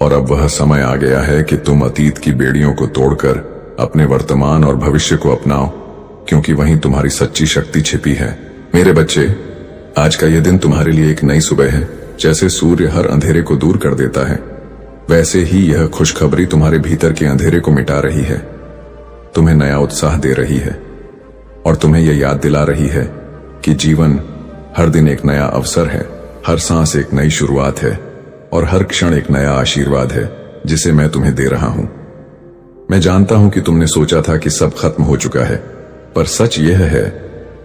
और अब वह समय आ गया है कि तुम अतीत की बेड़ियों को तोड़कर अपने वर्तमान और भविष्य को अपनाओ, क्योंकि वहीं तुम्हारी सच्ची शक्ति छिपी है। मेरे बच्चे, आज का यह दिन तुम्हारे लिए एक नई सुबह है। जैसे सूर्य हर अंधेरे को दूर कर देता है, वैसे ही यह खुशखबरी तुम्हारे भीतर के अंधेरे को मिटा रही है, तुम्हें नया उत्साह दे रही है और तुम्हें यह याद दिला रही है कि जीवन हर दिन एक नया अवसर है, हर सांस एक नई शुरुआत है और हर क्षण एक नया आशीर्वाद है जिसे मैं तुम्हें दे रहा हूं। मैं जानता हूं कि तुमने सोचा था कि सब खत्म हो चुका है, पर सच यह है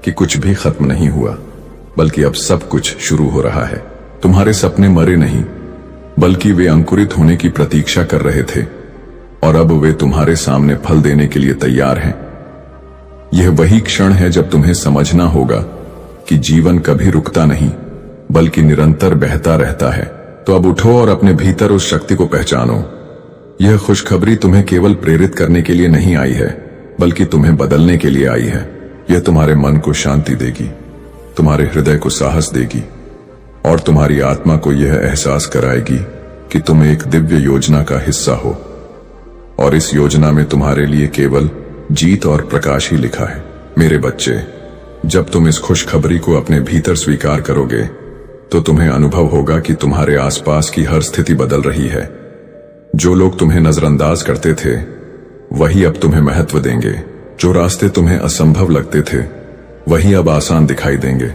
कि कुछ भी खत्म नहीं हुआ, बल्कि अब सब कुछ शुरू हो रहा है। तुम्हारे सपने मरे नहीं, बल्कि वे अंकुरित होने की प्रतीक्षा कर रहे थे और अब वे तुम्हारे सामने फल देने के लिए तैयार हैं। यह वही क्षण है जब तुम्हें समझना होगा कि जीवन कभी रुकता नहीं, बल्कि निरंतर बहता रहता है। तो अब उठो और अपने भीतर उस शक्ति को पहचानो। यह खुशखबरी तुम्हें केवल प्रेरित करने के लिए नहीं आई है, बल्कि तुम्हें बदलने के लिए आई है। यह तुम्हारे मन को शांति देगी, तुम्हारे हृदय को साहस देगी और तुम्हारी आत्मा को यह एहसास कराएगी कि तुम एक दिव्य योजना का हिस्सा हो और इस योजना में तुम्हारे लिए केवल जीत और प्रकाश ही लिखा है। मेरे बच्चे, जब तुम इस खुशखबरी को अपने भीतर स्वीकार करोगे, तो तुम्हें अनुभव होगा कि तुम्हारे आसपास की हर स्थिति बदल रही है। जो लोग तुम्हें नजरअंदाज करते थे, वही अब तुम्हें महत्व देंगे। जो रास्ते तुम्हें असंभव लगते थे, वही अब आसान दिखाई देंगे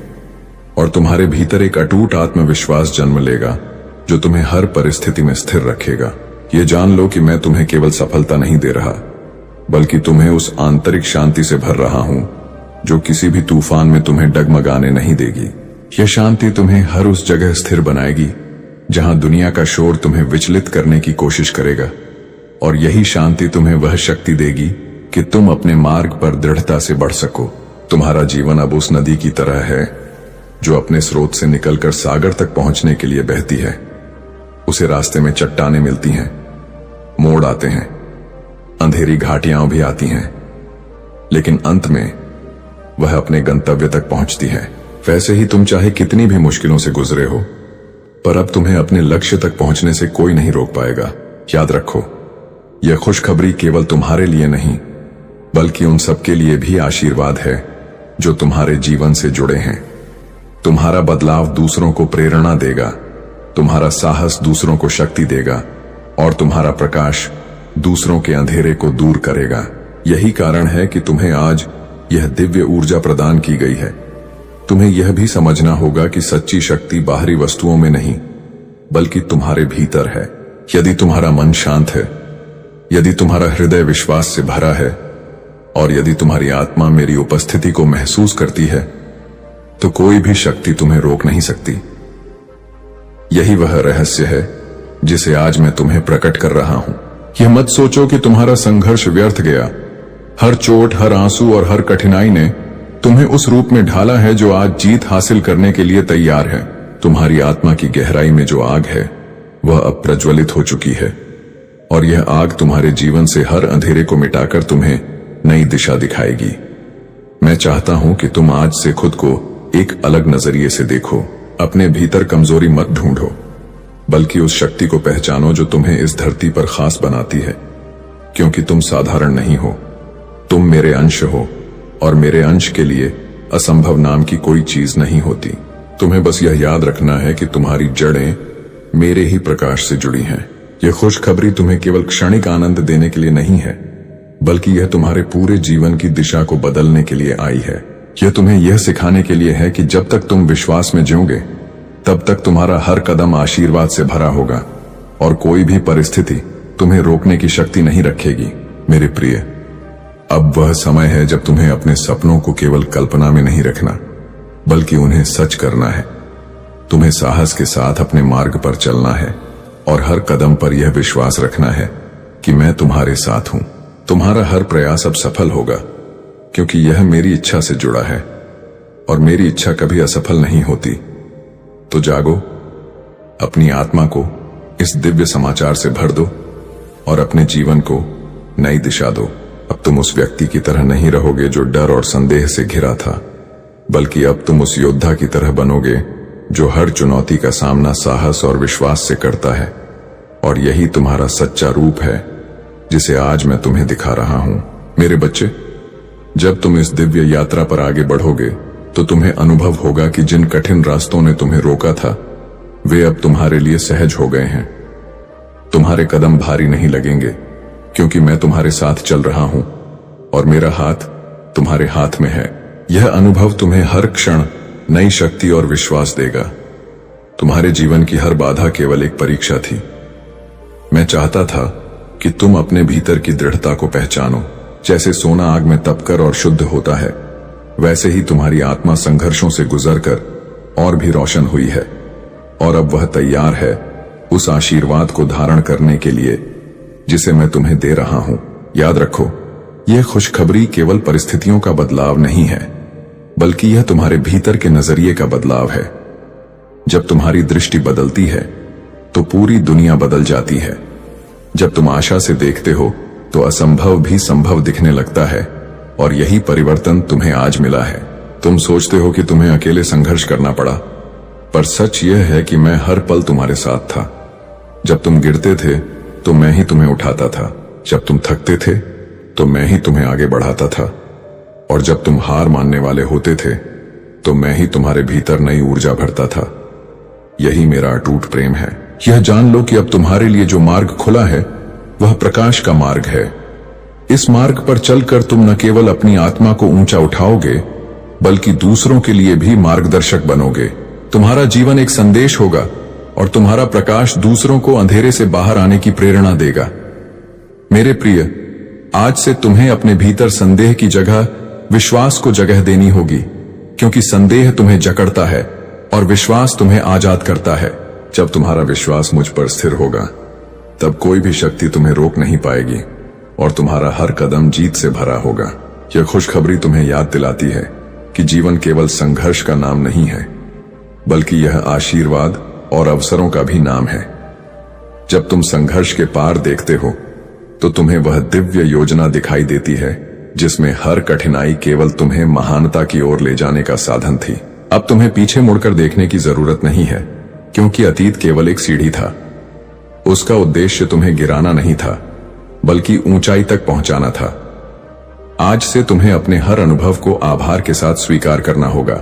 और तुम्हारे भीतर एक अटूट आत्मविश्वास जन्म लेगा जो तुम्हें हर परिस्थिति में स्थिर रखेगा। ये जान लो कि मैं तुम्हें केवल सफलता नहीं दे रहा, बल्कि तुम्हें उस आंतरिक शांति से भर रहा हूं जो किसी भी तूफान में तुम्हें डगमगाने नहीं देगी। यह शांति तुम्हें हर उस जगह स्थिर बनाएगी जहां दुनिया का शोर तुम्हें विचलित करने की कोशिश करेगा, और यही शांति तुम्हें वह शक्ति देगी कि तुम अपने मार्ग पर दृढ़ता से बढ़ सको। तुम्हारा जीवन अब उस नदी की तरह है जो अपने स्रोत से निकलकर सागर तक पहुंचने के लिए बहती है। उसे रास्ते में चट्टानें मिलती हैं, मोड़ आते हैं, अंधेरी घाटियां भी आती हैं, लेकिन अंत में वह अपने गंतव्य तक पहुंचती है। वैसे ही तुम चाहे कितनी भी मुश्किलों से गुजरे हो, पर अब तुम्हें अपने लक्ष्य तक पहुंचने से कोई नहीं रोक पाएगा। याद रखो, यह खुशखबरी केवल तुम्हारे लिए नहीं, बल्कि उन सबके लिए भी आशीर्वाद है जो तुम्हारे जीवन से जुड़े हैं। तुम्हारा बदलाव दूसरों को प्रेरणा देगा, तुम्हारा साहस दूसरों को शक्ति देगा, और तुम्हारा प्रकाश दूसरों के अंधेरे को दूर करेगा। यही कारण है कि तुम्हें आज यह दिव्य ऊर्जा प्रदान की गई है। तुम्हें यह भी समझना होगा कि सच्ची शक्ति बाहरी वस्तुओं में नहीं, बल्कि तुम्हारे भीतर है। यदि तुम्हारा मन शांत है, यदि तुम्हारा हृदय विश्वास से भरा है, और यदि तुम्हारी आत्मा मेरी उपस्थिति को महसूस करती है, तो कोई भी शक्ति तुम्हें रोक नहीं सकती। यही वह रहस्य है जिसे आज मैं तुम्हें प्रकट कर रहा हूं। यह मत सोचो कि तुम्हारा संघर्ष व्यर्थ गया। हर चोट, हर आंसू और हर कठिनाई ने तुम्हें उस रूप में ढाला है जो आज जीत हासिल करने के लिए तैयार है। तुम्हारी आत्मा की गहराई में जो आग है वह अब प्रज्वलित हो चुकी है, और यह आग तुम्हारे जीवन से हर अंधेरे को मिटाकर तुम्हें नई दिशा दिखाएगी। मैं चाहता हूं कि तुम आज से खुद को एक अलग नजरिए से देखो। अपने भीतर कमजोरी मत ढूंढो, बल्कि उस शक्ति को पहचानो जो तुम्हें इस धरती पर खास बनाती है, क्योंकि तुम साधारण नहीं हो। तुम मेरे अंश हो, और मेरे अंश के लिए असंभव नाम की कोई चीज नहीं होती। तुम्हें बस यह याद रखना है कि तुम्हारी जड़ें मेरे ही प्रकाश से जुड़ी हैं। यह खुशखबरी तुम्हें केवल क्षणिक आनंद देने के लिए नहीं है, बल्कि यह तुम्हारे पूरे जीवन की दिशा को बदलने के लिए आई है। यह तुम्हें यह सिखाने के लिए है कि जब तक तुम विश्वास में जियोगे, तब तक तुम्हारा हर कदम आशीर्वाद से भरा होगा, और कोई भी परिस्थिति तुम्हें रोकने की शक्ति नहीं रखेगी। मेरे प्रिय, अब वह समय है जब तुम्हें अपने सपनों को केवल कल्पना में नहीं रखना, बल्कि उन्हें सच करना है। तुम्हें साहस के साथ अपने मार्ग पर चलना है, और हर कदम पर यह विश्वास रखना है कि मैं तुम्हारे साथ हूं। तुम्हारा हर प्रयास अब सफल होगा, क्योंकि यह मेरी इच्छा से जुड़ा है, और मेरी इच्छा कभी असफल नहीं होती। तो जागो, अपनी आत्मा को इस दिव्य समाचार से भर दो, और अपने जीवन को नई दिशा दो। अब तुम उस व्यक्ति की तरह नहीं रहोगे जो डर और संदेह से घिरा था, बल्कि अब तुम उस योद्धा की तरह बनोगे जो हर चुनौती का सामना साहस और विश्वास से करता है। और यही तुम्हारा सच्चा रूप है जिसे आज मैं तुम्हें दिखा रहा हूं। मेरे बच्चे, जब तुम इस दिव्य यात्रा पर आगे बढ़ोगे, तो तुम्हें अनुभव होगा कि जिन कठिन रास्तों ने तुम्हें रोका था, वे अब तुम्हारे लिए सहज हो गए हैं। तुम्हारे कदम भारी नहीं लगेंगे, क्योंकि मैं तुम्हारे साथ चल रहा हूं, और मेरा हाथ तुम्हारे हाथ में है। यह अनुभव तुम्हें हर क्षण नई शक्ति और विश्वास देगा। तुम्हारे जीवन की हर बाधा केवल एक परीक्षा थी। मैं चाहता था कि तुम अपने भीतर की दृढ़ता को पहचानो। जैसे सोना आग में तपकर और शुद्ध होता है, वैसे ही तुम्हारी आत्मा संघर्षों से गुजरकर और भी रोशन हुई है, और अब वह तैयार है उस आशीर्वाद को धारण करने के लिए जिसे मैं तुम्हें दे रहा हूं। याद रखो, यह खुशखबरी केवल परिस्थितियों का बदलाव नहीं है, बल्कि यह तुम्हारे भीतर के नजरिए का बदलाव है। जब तुम्हारी दृष्टि बदलती है, तो पूरी दुनिया बदल जाती है। जब तुम आशा से देखते हो, तो असंभव भी संभव दिखने लगता है, और यही परिवर्तन तुम्हें आज मिला है। तुम सोचते हो कि तुम्हें अकेले संघर्ष करना पड़ा, पर सच यह है कि मैं हर पल तुम्हारे साथ था। जब तुम गिरते थे, तो मैं ही तुम्हें उठाता था। जब तुम थकते थे, तो मैं ही तुम्हें आगे बढ़ाता था, और जब तुम हार मानने वाले होते थे, तो मैं ही तुम्हारे भीतर नई ऊर्जा भरता था। यही मेरा अटूट प्रेम है। यह जान लो कि अब तुम्हारे लिए जो मार्ग खुला है, वह प्रकाश का मार्ग है। इस मार्ग पर चलकर तुम न केवल अपनी आत्मा को ऊंचा उठाओगे, बल्कि दूसरों के लिए भी मार्गदर्शक बनोगे। तुम्हारा जीवन एक संदेश होगा और तुम्हारा प्रकाश दूसरों को अंधेरे से बाहर आने की प्रेरणा देगा। मेरे प्रिय, आज से तुम्हें अपने भीतर संदेह की जगह विश्वास को जगह देनी होगी, क्योंकि संदेह तुम्हें जकड़ता है और विश्वास तुम्हें आजाद करता है। जब तुम्हारा विश्वास मुझ पर स्थिर होगा, तब कोई भी शक्ति तुम्हें रोक नहीं पाएगी और तुम्हारा हर कदम जीत से भरा होगा। यह खुशखबरी तुम्हें याद दिलाती है कि जीवन केवल संघर्ष का नाम नहीं है, बल्कि यह आशीर्वाद और अवसरों का भी नाम है। जब तुम संघर्ष के पार देखते हो, तो तुम्हें वह दिव्य योजना दिखाई देती है जिसमें हर कठिनाई केवल तुम्हें महानता की ओर ले जाने का साधन थी। अब तुम्हें पीछे मुड़कर देखने की जरूरत नहीं है, क्योंकि अतीत केवल एक सीढ़ी था। उसका उद्देश्य तुम्हें गिराना नहीं था, बल्कि ऊंचाई तक पहुंचाना था। आज से तुम्हें अपने हर अनुभव को आभार के साथ स्वीकार करना होगा,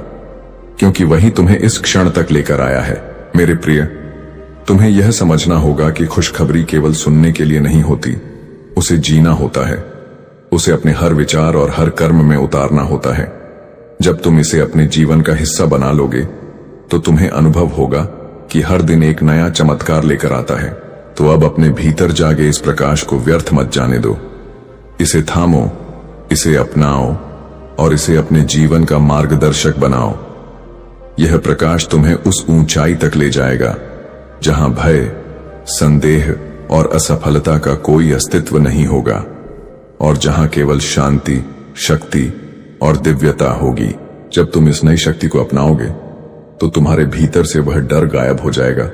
क्योंकि वही तुम्हें इस क्षण तक लेकर आया है। मेरे प्रिय, तुम्हें यह समझना होगा कि खुशखबरी केवल सुनने के लिए नहीं होती, उसे जीना होता है। उसे अपने हर विचार और हर कर्म में उतारना होता है। जब तुम इसे अपने जीवन का हिस्सा बना लोगे, तो तुम्हें अनुभव होगा कि हर दिन एक नया चमत्कार लेकर आता है। तो अब अपने भीतर जागे इस प्रकाश को व्यर्थ मत जाने दो। इसे थामो, इसे अपनाओ और इसे अपने जीवन का मार्गदर्शक बनाओ। यह प्रकाश तुम्हें उस ऊंचाई तक ले जाएगा जहां भय, संदेह और असफलता का कोई अस्तित्व नहीं होगा, और जहां केवल शांति, शक्ति और दिव्यता होगी। जब तुम इस नई शक्ति को अपनाओगे, तो तुम्हारे भीतर से वह डर गायब हो जाएगा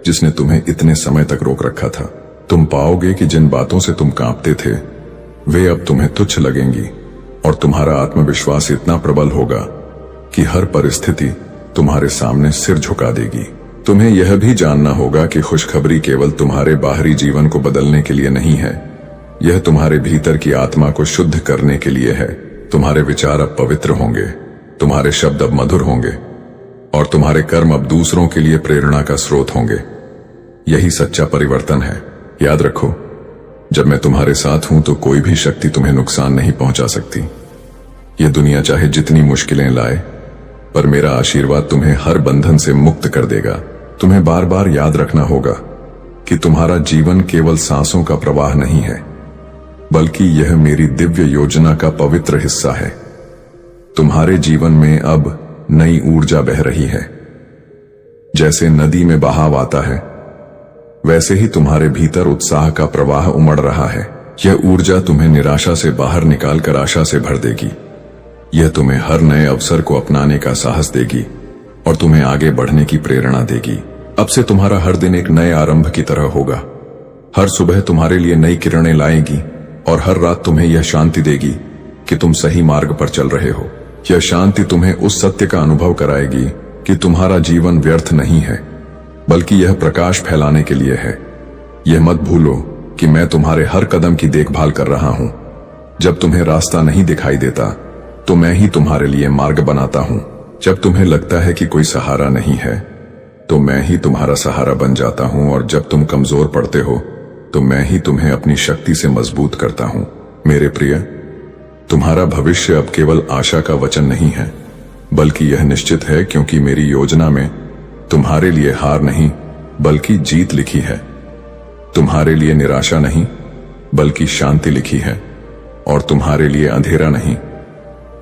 जिसने तुम्हें इतने समय तक रोक रखा था। तुम पाओगे कि जिन बातों से तुम कांपते थे, वे अब तुम्हें तुच्छ लगेंगी, और तुम्हारा आत्मविश्वास इतना प्रबल होगा कि हर परिस्थिति तुम्हारे सामने सिर झुका देगी। तुम्हें यह भी जानना होगा कि खुशखबरी केवल तुम्हारे बाहरी जीवन को बदलने के लिए नहीं है, यह तुम्हारे भीतर की आत्मा को शुद्ध करने के लिए है। तुम्हारे विचार अब पवित्र होंगे, तुम्हारे शब्द अब मधुर होंगे, और तुम्हारे कर्म अब दूसरों के लिए प्रेरणा का स्रोत होंगे। यही सच्चा परिवर्तन है। याद रखो, जब मैं तुम्हारे साथ हूं तो कोई भी शक्ति तुम्हें नुकसान नहीं पहुंचा सकती। यह दुनिया चाहे जितनी मुश्किलें लाए, पर मेरा आशीर्वाद तुम्हें हर बंधन से मुक्त कर देगा। तुम्हें बार बार याद रखना होगा कि तुम्हारा जीवन केवल सांसों का प्रवाह नहीं है, बल्कि यह मेरी दिव्य योजना का पवित्र हिस्सा है। तुम्हारे जीवन में अब नई ऊर्जा बह रही है। जैसे नदी में बहाव आता है, वैसे ही तुम्हारे भीतर उत्साह का प्रवाह उमड़ रहा है। यह ऊर्जा तुम्हें निराशा से बाहर निकालकर आशा से भर देगी। यह तुम्हें हर नए अवसर को अपनाने का साहस देगी और तुम्हें आगे बढ़ने की प्रेरणा देगी। अब से तुम्हारा हर दिन एक नए आरंभ की तरह होगा। हर सुबह तुम्हारे लिए नई किरणें लाएगी और हर रात तुम्हें यह शांति देगी कि तुम सही मार्ग पर चल रहे हो। यह शांति तुम्हें उस सत्य का अनुभव कराएगी कि तुम्हारा जीवन व्यर्थ नहीं है, बल्कि यह प्रकाश फैलाने के लिए है। यह मत भूलो कि मैं तुम्हारे हर कदम की देखभाल कर रहा हूं। जब तुम्हें रास्ता नहीं दिखाई देता, तो मैं ही तुम्हारे लिए मार्ग बनाता हूं। जब तुम्हें लगता है कि कोई सहारा नहीं है, तो मैं ही तुम्हारा सहारा बन जाता हूं, और जब तुम कमजोर पड़ते हो, तो मैं ही तुम्हें अपनी शक्ति से मजबूत करता हूं। मेरे प्रिय, तुम्हारा भविष्य अब केवल आशा का वचन नहीं है, बल्कि यह निश्चित है, क्योंकि मेरी योजना में तुम्हारे लिए हार नहीं, बल्कि जीत लिखी है। तुम्हारे लिए निराशा नहीं, बल्कि शांति लिखी है, और तुम्हारे लिए अंधेरा नहीं,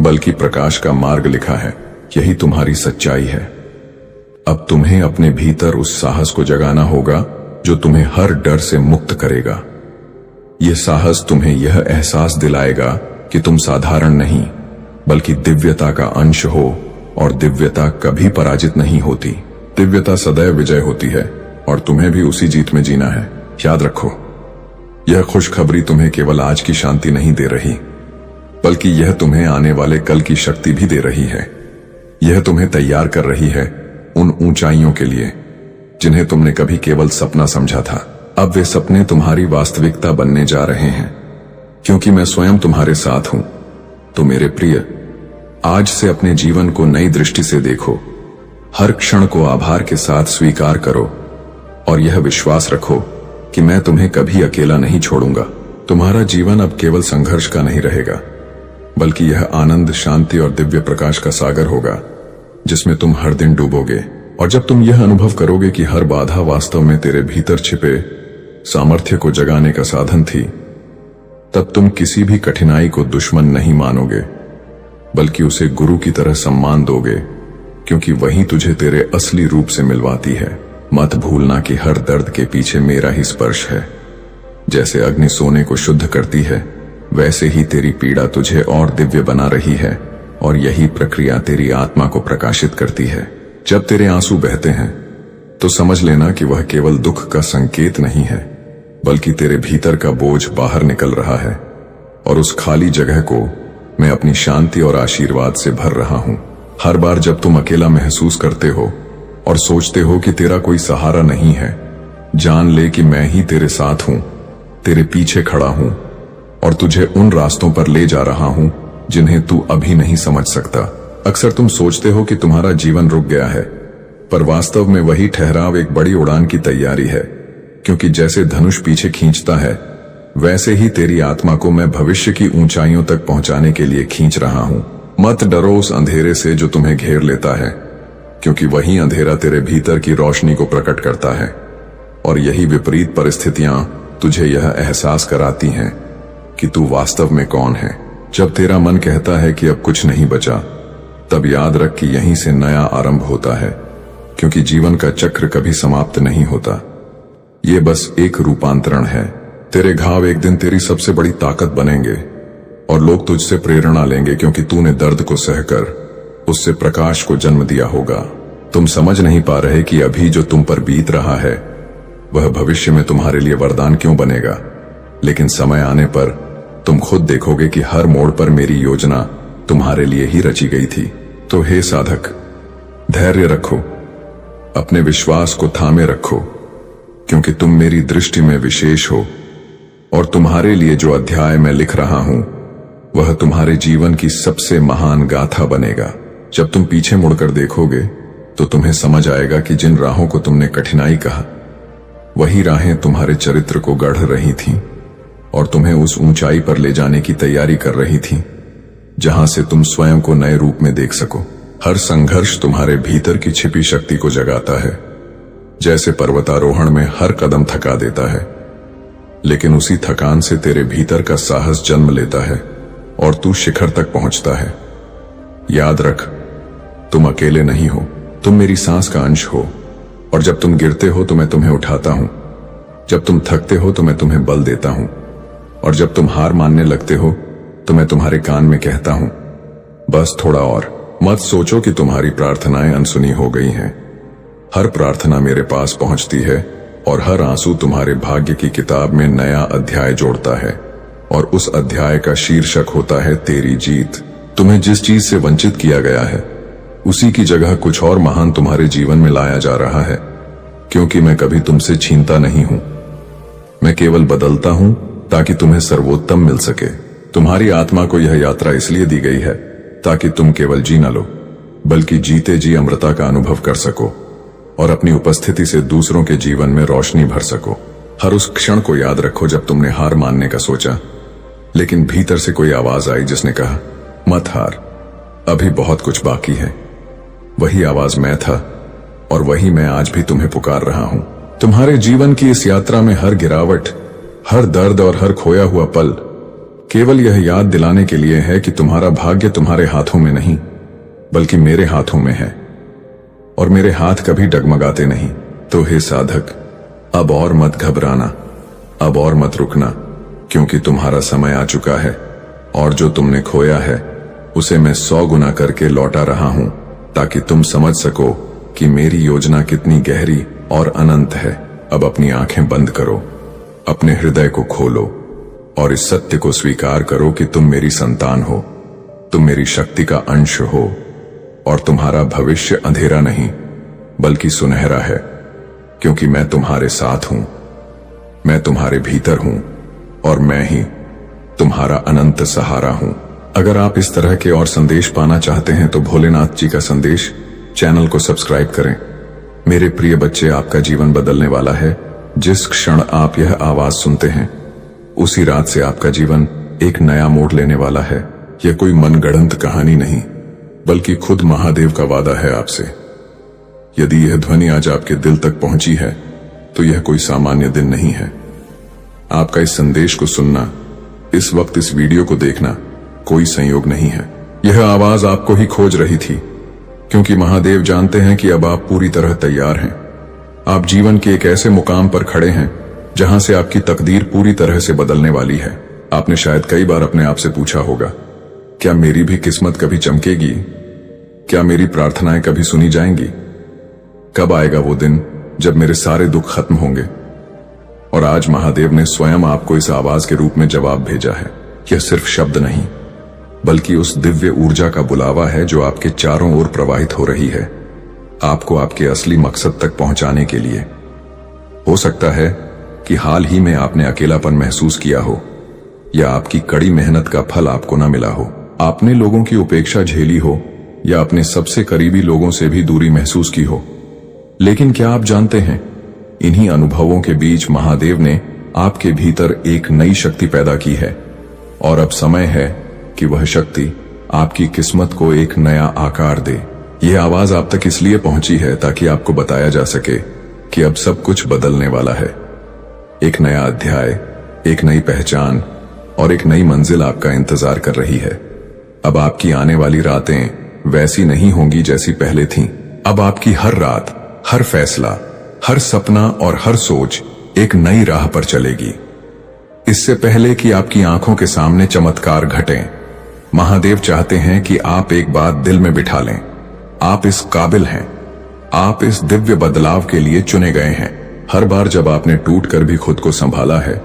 बल्कि प्रकाश का मार्ग लिखा है। यही तुम्हारी सच्चाई है। अब तुम्हें अपने भीतर उस साहस को जगाना होगा जो तुम्हें हर डर से मुक्त करेगा। यह साहस तुम्हें यह एहसास दिलाएगा कि तुम साधारण नहीं, बल्कि दिव्यता का अंश हो, और दिव्यता कभी पराजित नहीं होती। दिव्यता सदैव विजय होती है, और तुम्हें भी उसी जीत में जीना है। याद रखो, यह खुशखबरी तुम्हें केवल आज की शांति नहीं दे रही, बल्कि यह तुम्हें आने वाले कल की शक्ति भी दे रही है। यह तुम्हें तैयार कर रही है उन ऊंचाइयों के लिए जिन्हें तुमने कभी केवल सपना समझा था। अब वे सपने तुम्हारी वास्तविकता बनने जा रहे हैं, क्योंकि मैं स्वयं तुम्हारे साथ हूं। तो मेरे प्रिय, आज से अपने जीवन को नई दृष्टि से देखो। हर क्षण को आभार के साथ स्वीकार करो, और यह विश्वास रखो कि मैं तुम्हें कभी अकेला नहीं छोड़ूंगा। तुम्हारा जीवन अब केवल संघर्ष का नहीं रहेगा, बल्कि यह आनंद, शांति और दिव्य प्रकाश का सागर होगा जिसमें तुम हर दिन डूबोगे। और जब तुम यह अनुभव करोगे कि हर बाधा वास्तव में तेरे भीतर छिपे सामर्थ्य को जगाने का साधन थी, तब तुम किसी भी कठिनाई को दुश्मन नहीं मानोगे, बल्कि उसे गुरु की तरह सम्मान दोगे, क्योंकि वही तुझे तेरे असली रूप से मिलवाती है। मत भूलना कि हर दर्द के पीछे मेरा ही स्पर्श है। जैसे अग्नि सोने को शुद्ध करती है, वैसे ही तेरी पीड़ा तुझे और दिव्य बना रही है, और यही प्रक्रिया तेरी आत्मा को प्रकाशित करती है। जब तेरे आंसू बहते हैं तो समझ लेना कि वह केवल दुख का संकेत नहीं है, बल्कि तेरे भीतर का बोझ बाहर निकल रहा है, और उस खाली जगह को मैं अपनी शांति और आशीर्वाद से भर रहा हूं। हर बार जब तुम अकेला महसूस करते हो और सोचते हो कि तेरा कोई सहारा नहीं है, जान ले कि मैं ही तेरे साथ हूं, तेरे पीछे खड़ा हूं और तुझे उन रास्तों पर ले जा रहा हूं जिन्हें तू अभी नहीं समझ सकता। अक्सर तुम सोचते हो कि तुम्हारा जीवन रुक गया है, पर वास्तव में वही ठहराव एक बड़ी उड़ान की तैयारी है, क्योंकि जैसे धनुष पीछे खींचता है, वैसे ही तेरी आत्मा को मैं भविष्य की ऊंचाइयों तक पहुंचाने के लिए खींच रहा हूं। मत डरो उस अंधेरे से जो तुम्हें घेर लेता है, क्योंकि वही अंधेरा तेरे भीतर की रोशनी को प्रकट करता है, और यही विपरीत परिस्थितियां तुझे यह एहसास कराती हैं कि तू वास्तव में कौन है। जब तेरा मन कहता है कि अब कुछ नहीं बचा, तब याद रख कि यहीं से नया आरंभ होता है, क्योंकि जीवन का चक्र कभी समाप्त नहीं होता। ये बस एक रूपांतरण है। तेरे घाव एक दिन तेरी सबसे बड़ी ताकत बनेंगे, और लोग तुझसे प्रेरणा लेंगे, क्योंकि तूने दर्द को सहकर उससे प्रकाश को जन्म दिया होगा। तुम समझ नहीं पा रहे कि अभी जो तुम पर बीत रहा है वह भविष्य में तुम्हारे लिए वरदान क्यों बनेगा, लेकिन समय आने पर तुम खुद देखोगे कि हर मोड़ पर मेरी योजना तुम्हारे लिए ही रची गई थी। तो हे साधक, धैर्य रखो, अपने विश्वास को थामे रखो, क्योंकि तुम मेरी दृष्टि में विशेष हो, और तुम्हारे लिए जो अध्याय मैं लिख रहा हूं वह तुम्हारे जीवन की सबसे महान गाथा बनेगा। जब तुम पीछे मुड़कर देखोगे तो तुम्हें समझ आएगा कि जिन राहों को तुमने कठिनाई कहा, वही राहें तुम्हारे चरित्र को गढ़ रही थीं और तुम्हें उस ऊंचाई पर ले जाने की तैयारी कर रही थीं जहां से तुम स्वयं को नए रूप में देख सको। हर संघर्ष तुम्हारे भीतर की छिपी शक्ति को जगाता है। जैसे पर्वतारोहण में हर कदम थका देता है, लेकिन उसी थकान से तेरे भीतर का साहस जन्म लेता है और तू शिखर तक पहुंचता है। याद रख, तुम अकेले नहीं हो, तुम मेरी सांस का अंश हो, और जब तुम गिरते हो तो मैं तुम्हें उठाता हूं, जब तुम थकते हो तो मैं तुम्हें बल देता हूं, और जब तुम हार मानने लगते हो तो मैं तुम्हारे कान में कहता हूं, बस थोड़ा और। मत सोचो कि तुम्हारी प्रार्थनाएं अनसुनी हो गई हैं। हर प्रार्थना मेरे पास पहुंचती है, और हर आंसू तुम्हारे भाग्य की किताब में नया अध्याय जोड़ता है, और उस अध्याय का शीर्षक होता है तेरी जीत। तुम्हें जिस चीज से वंचित किया गया है, उसी की जगह कुछ और महान तुम्हारे जीवन में लाया जा रहा है, क्योंकि मैं कभी तुमसे छीनता नहीं हूं, मैं केवल बदलता हूं ताकि तुम्हें सर्वोत्तम मिल सके। तुम्हारी आत्मा को यह यात्रा इसलिए दी गई है ताकि तुम केवल जी न लो, बल्कि जीते जी अमृता का अनुभव कर सको और अपनी उपस्थिति से दूसरों के जीवन में रोशनी भर सको। हर उस क्षण को याद रखो जब तुमने हार मानने का सोचा, लेकिन भीतर से कोई आवाज आई जिसने कहा, मत हार, अभी बहुत कुछ बाकी है। वही आवाज मैं था, और वही मैं आज भी तुम्हें पुकार रहा हूं। तुम्हारे जीवन की इस यात्रा में हर गिरावट, हर दर्द और हर खोया हुआ पल केवल यह याद दिलाने के लिए है कि तुम्हारा भाग्य तुम्हारे हाथों में नहीं, बल्कि मेरे हाथों में है, और मेरे हाथ कभी डगमगाते नहीं। तो हे साधक, अब और मत घबराना, अब और मत रुकना, क्योंकि तुम्हारा समय आ चुका है, और जो तुमने खोया है उसे मैं 100 गुना करके लौटा रहा हूं, ताकि तुम समझ सको कि मेरी योजना कितनी गहरी और अनंत है। अब अपनी आंखें बंद करो, अपने हृदय को खोलो, और इस सत्य को स्वीकार करो कि तुम मेरी संतान हो, तुम मेरी शक्ति का अंश हो, और तुम्हारा भविष्य अंधेरा नहीं बल्कि सुनहरा है, क्योंकि मैं तुम्हारे साथ हूं, मैं तुम्हारे भीतर हूं, और मैं ही तुम्हारा अनंत सहारा हूं। अगर आप इस तरह के और संदेश पाना चाहते हैं तो भोलेनाथ जी का संदेश चैनल को सब्सक्राइब करें। मेरे प्रिय बच्चे, आपका जीवन बदलने वाला है। जिस क्षण आप यह आवाज सुनते हैं, उसी रात से आपका जीवन एक नया मोड़ लेने वाला है। यह कोई मनगढ़ंत कहानी नहीं, बल्कि खुद महादेव का वादा है आपसे। यदि यह ध्वनि आज आपके दिल तक पहुंची है तो यह कोई सामान्य दिन नहीं है। आपका इस संदेश को सुनना, इस वक्त इस वीडियो को देखना कोई संयोग नहीं है। यह आवाज आपको ही खोज रही थी, क्योंकि महादेव जानते हैं कि अब आप पूरी तरह तैयार हैं। आप जीवन के एक ऐसे मुकाम पर खड़े हैं जहां से आपकी तकदीर पूरी तरह से बदलने वाली है। आपने शायद कई बार अपने आप से पूछा होगा, क्या मेरी भी किस्मत कभी चमकेगी? क्या मेरी प्रार्थनाएं कभी सुनी जाएंगी? कब आएगा वो दिन जब मेरे सारे दुख खत्म होंगे? और आज महादेव ने स्वयं आपको इस आवाज के रूप में जवाब भेजा है। यह सिर्फ शब्द नहीं, बल्कि उस दिव्य ऊर्जा का बुलावा है जो आपके चारों ओर प्रवाहित हो रही है, आपको आपके असली मकसद तक पहुंचाने के लिए। हो सकता है कि हाल ही में आपने अकेलापन महसूस किया हो, या आपकी कड़ी मेहनत का फल आपको न मिला हो। आपने लोगों की उपेक्षा झेली हो, या अपने सबसे करीबी लोगों से भी दूरी महसूस की हो। लेकिन क्या आप जानते हैं, इन्हीं अनुभवों के बीच महादेव ने आपके भीतर एक नई शक्ति पैदा की है, और अब समय है कि वह शक्ति आपकी किस्मत को एक नया आकार दे। यह आवाज आप तक इसलिए पहुंची है ताकि आपको बताया जा सके कि अब सब कुछ बदलने वाला है। एक नया अध्याय, एक नई पहचान और एक नई मंजिल आपका इंतजार कर रही है। अब आपकी आने वाली रातें वैसी नहीं होंगी जैसी पहले थीं। अब आपकी हर रात, हर फैसला, हर सपना और हर सोच एक नई राह पर चलेगी। इससे पहले कि आपकी आंखों के सामने चमत्कार घटें, महादेव चाहते हैं कि आप एक बात दिल में बिठा लें, आप इस काबिल हैं, आप इस दिव्य बदलाव के लिए चुने गए हैं। हर बार जब आपने टूट कर भी खुद को संभाला है,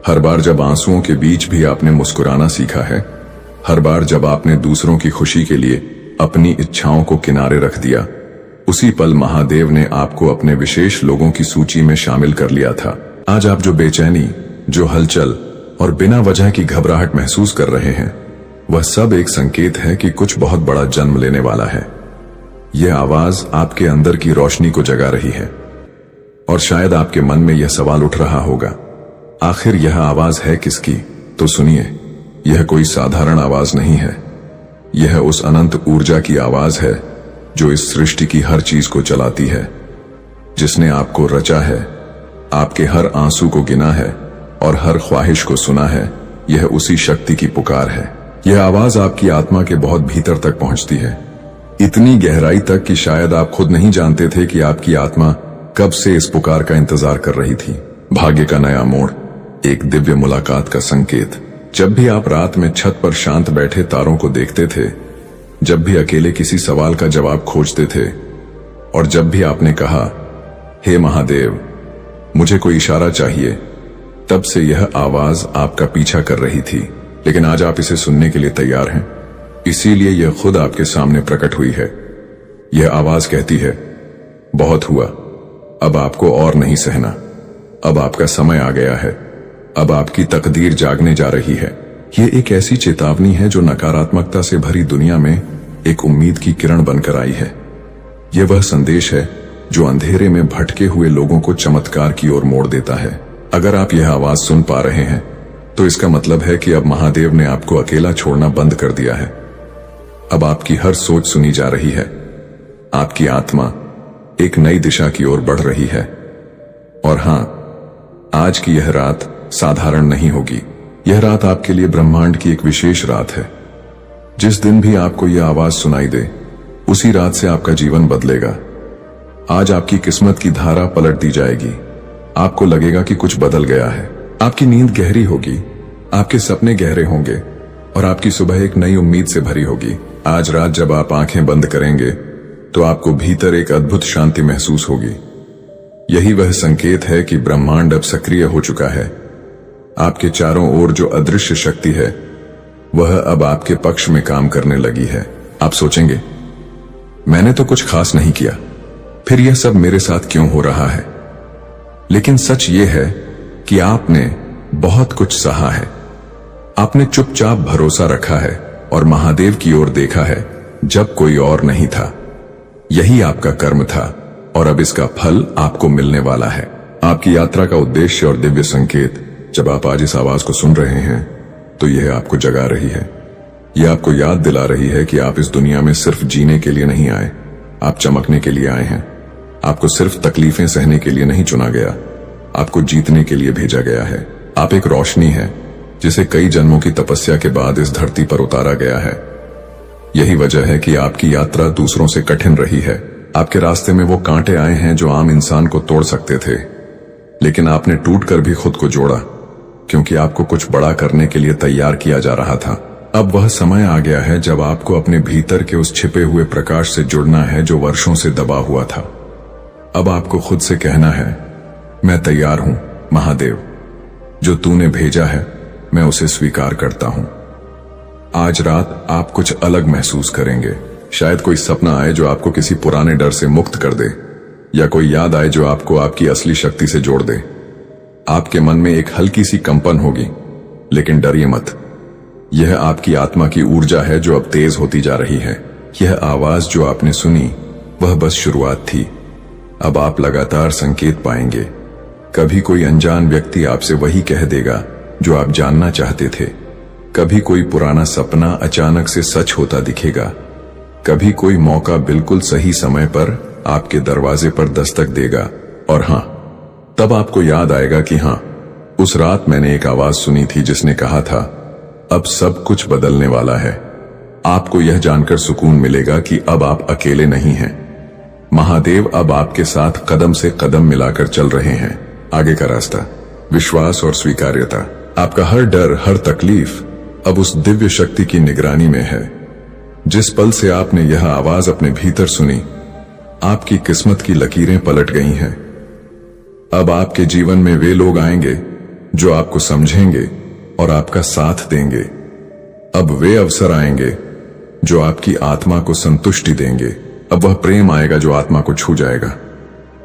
हर बार जब आंसुओं के बीच भी आपने मुस्कुराना सीखा है, हर बार जब आपने दूसरों की खुशी के लिए अपनी इच्छाओं को किनारे रख दिया, उसी पल महादेव ने आपको अपने विशेष लोगों की सूची में शामिल कर लिया था। आज आप जो बेचैनी, जो हलचल और बिना वजह की घबराहट महसूस कर रहे हैं, वह सब एक संकेत है कि कुछ बहुत बड़ा जन्म लेने वाला है। यह आवाज आपके अंदर की रोशनी को जगा रही है। और शायद आपके मन में यह सवाल उठ रहा होगा, आखिर यह आवाज है किसकी? तो सुनिए, यह कोई साधारण आवाज नहीं है। यह उस अनंत ऊर्जा की आवाज है जो इस सृष्टि की हर चीज को चलाती है, जिसने आपको रचा है, आपके हर आंसू को गिना है और हर ख्वाहिश को सुना है। यह उसी शक्ति की पुकार है। यह आवाज आपकी आत्मा के बहुत भीतर तक पहुंचती है, इतनी गहराई तक कि शायद आप खुद नहीं जानते थे कि आपकी आत्मा कब से इस पुकार का इंतजार कर रही थी। भाग्य का नया मोड़, एक दिव्य मुलाकात का संकेत। जब भी आप रात में छत पर शांत बैठे तारों को देखते थे, जब भी अकेले किसी सवाल का जवाब खोजते थे, और जब भी आपने कहा, हे महादेव, मुझे कोई इशारा चाहिए, तब से यह आवाज आपका पीछा कर रही थी। लेकिन आज आप इसे सुनने के लिए तैयार हैं, इसीलिए यह खुद आपके सामने प्रकट हुई है। यह आवाज कहती है, बहुत हुआ, अब आपको और नहीं सहना, अब आपका समय आ गया है, अब आपकी तकदीर जागने जा रही है। यह एक ऐसी चेतावनी है जो नकारात्मकता से भरी दुनिया में एक उम्मीद की किरण बनकर आई है। यह वह संदेश है जो अंधेरे में भटके हुए लोगों को चमत्कार की ओर मोड़ देता है। अगर आप यह आवाज सुन पा रहे हैं, तो इसका मतलब है कि अब महादेव ने आपको अकेला छोड़ना बंद कर दिया है। अब आपकी हर सोच सुनी जा रही है, आपकी आत्मा एक नई दिशा की ओर बढ़ रही है। और हां, आज की यह रात साधारण नहीं होगी। यह रात आपके लिए ब्रह्मांड की एक विशेष रात है। जिस दिन भी आपको यह आवाज सुनाई दे, उसी रात से आपका जीवन बदलेगा। आज आपकी किस्मत की धारा पलट दी जाएगी। आपको लगेगा कि कुछ बदल गया है। आपकी नींद गहरी होगी, आपके सपने गहरे होंगे और आपकी सुबह एक नई उम्मीद से भरी होगी। आज रात जब आप आंखें बंद करेंगे, तो आपको भीतर एक अद्भुत शांति महसूस होगी। यही वह संकेत है कि ब्रह्मांड अब सक्रिय हो चुका है। आपके चारों ओर जो अदृश्य शक्ति है, वह अब आपके पक्ष में काम करने लगी है। आप सोचेंगे, मैंने तो कुछ खास नहीं किया, फिर यह सब मेरे साथ क्यों हो रहा है? लेकिन सच यह है कि आपने बहुत कुछ सहा है। आपने चुपचाप भरोसा रखा है और महादेव की ओर देखा है जब कोई और नहीं था। यही आपका कर्म था और अब इसका फल आपको मिलने वाला है। आपकी यात्रा का उद्देश्य और दिव्य संकेत, जब आप आज इस आवाज को सुन रहे हैं, तो यह आपको जगा रही है। यह आपको याद दिला रही है कि आप इस दुनिया में सिर्फ जीने के लिए नहीं आए, आप चमकने के लिए आए हैं। आपको सिर्फ तकलीफें सहने के लिए नहीं चुना गया, आपको जीतने के लिए भेजा गया है। आप एक रोशनी है जिसे कई जन्मों की तपस्या के बाद इस धरती पर उतारा गया है। यही वजह है कि आपकी यात्रा दूसरों से कठिन रही है। आपके रास्ते में वो कांटे आए हैं जो आम इंसान को तोड़ सकते थे, लेकिन आपने टूटकर भी खुद को जोड़ा, क्योंकि आपको कुछ बड़ा करने के लिए तैयार किया जा रहा था। अब वह समय आ गया है जब आपको अपने भीतर के उस छिपे हुए प्रकाश से जुड़ना है जो वर्षों से दबा हुआ था। अब आपको खुद से कहना है, मैं तैयार हूं महादेव, जो तूने भेजा है मैं उसे स्वीकार करता हूं। आज रात आप कुछ अलग महसूस करेंगे। शायद कोई सपना आए जो आपको किसी पुराने डर से मुक्त कर दे, या कोई याद आए जो आपको आपकी असली शक्ति से जोड़ दे। आपके मन में एक हल्की सी कंपन होगी, लेकिन डरिए मत, यह आपकी आत्मा की ऊर्जा है जो अब तेज होती जा रही है। यह आवाज जो आपने सुनी वह बस शुरुआत थी। अब आप लगातार संकेत पाएंगे। कभी कोई अनजान व्यक्ति आपसे वही कह देगा जो आप जानना चाहते थे। कभी कोई पुराना सपना अचानक से सच होता दिखेगा। कभी कोई मौका बिल्कुल सही समय पर आपके दरवाजे पर दस्तक देगा। और हां, तब आपको याद आएगा कि हां, उस रात मैंने एक आवाज सुनी थी जिसने कहा था, अब सब कुछ बदलने वाला है। आपको यह जानकर सुकून मिलेगा कि अब आप अकेले नहीं हैं। महादेव अब आपके साथ कदम से कदम मिलाकर चल रहे हैं। आगे का रास्ता विश्वास और स्वीकार्यता। आपका हर डर, हर तकलीफ अब उस दिव्य शक्ति की निगरानी में है। जिस पल से आपने यह आवाज अपने भीतर सुनी, आपकी किस्मत की लकीरें पलट गई हैं। अब आपके जीवन में वे लोग आएंगे जो आपको समझेंगे और आपका साथ देंगे। अब वे अवसर आएंगे जो आपकी आत्मा को संतुष्टि देंगे। अब वह प्रेम आएगा जो आत्मा को छू जाएगा।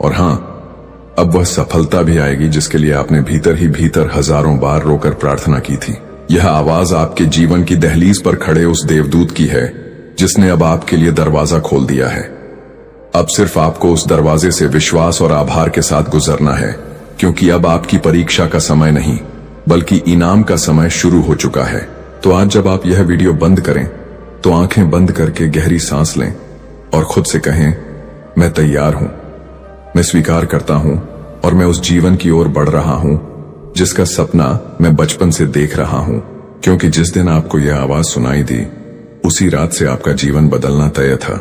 और हां, अब वह सफलता भी आएगी जिसके लिए आपने भीतर ही भीतर हजारों बार रोकर प्रार्थना की थी। यह आवाज आपके जीवन की दहलीज पर खड़े उस देवदूत की है जिसने अब आपके लिए दरवाजा खोल दिया है। अब सिर्फ आपको उस दरवाजे से विश्वास और आभार के साथ गुजरना है, क्योंकि अब आपकी परीक्षा का समय नहीं बल्कि इनाम का समय शुरू हो चुका है। तो आज जब आप यह वीडियो बंद करें तो आंखें बंद करके गहरी सांस लें और खुद से कहें, मैं तैयार हूं, मैं स्वीकार करता हूं और मैं उस जीवन की ओर बढ़ रहा हूं जिसका सपना मैं बचपन से देख रहा हूं। क्योंकि जिस दिन आपको यह आवाज सुनाई दी, उसी रात से आपका जीवन बदलना तय था।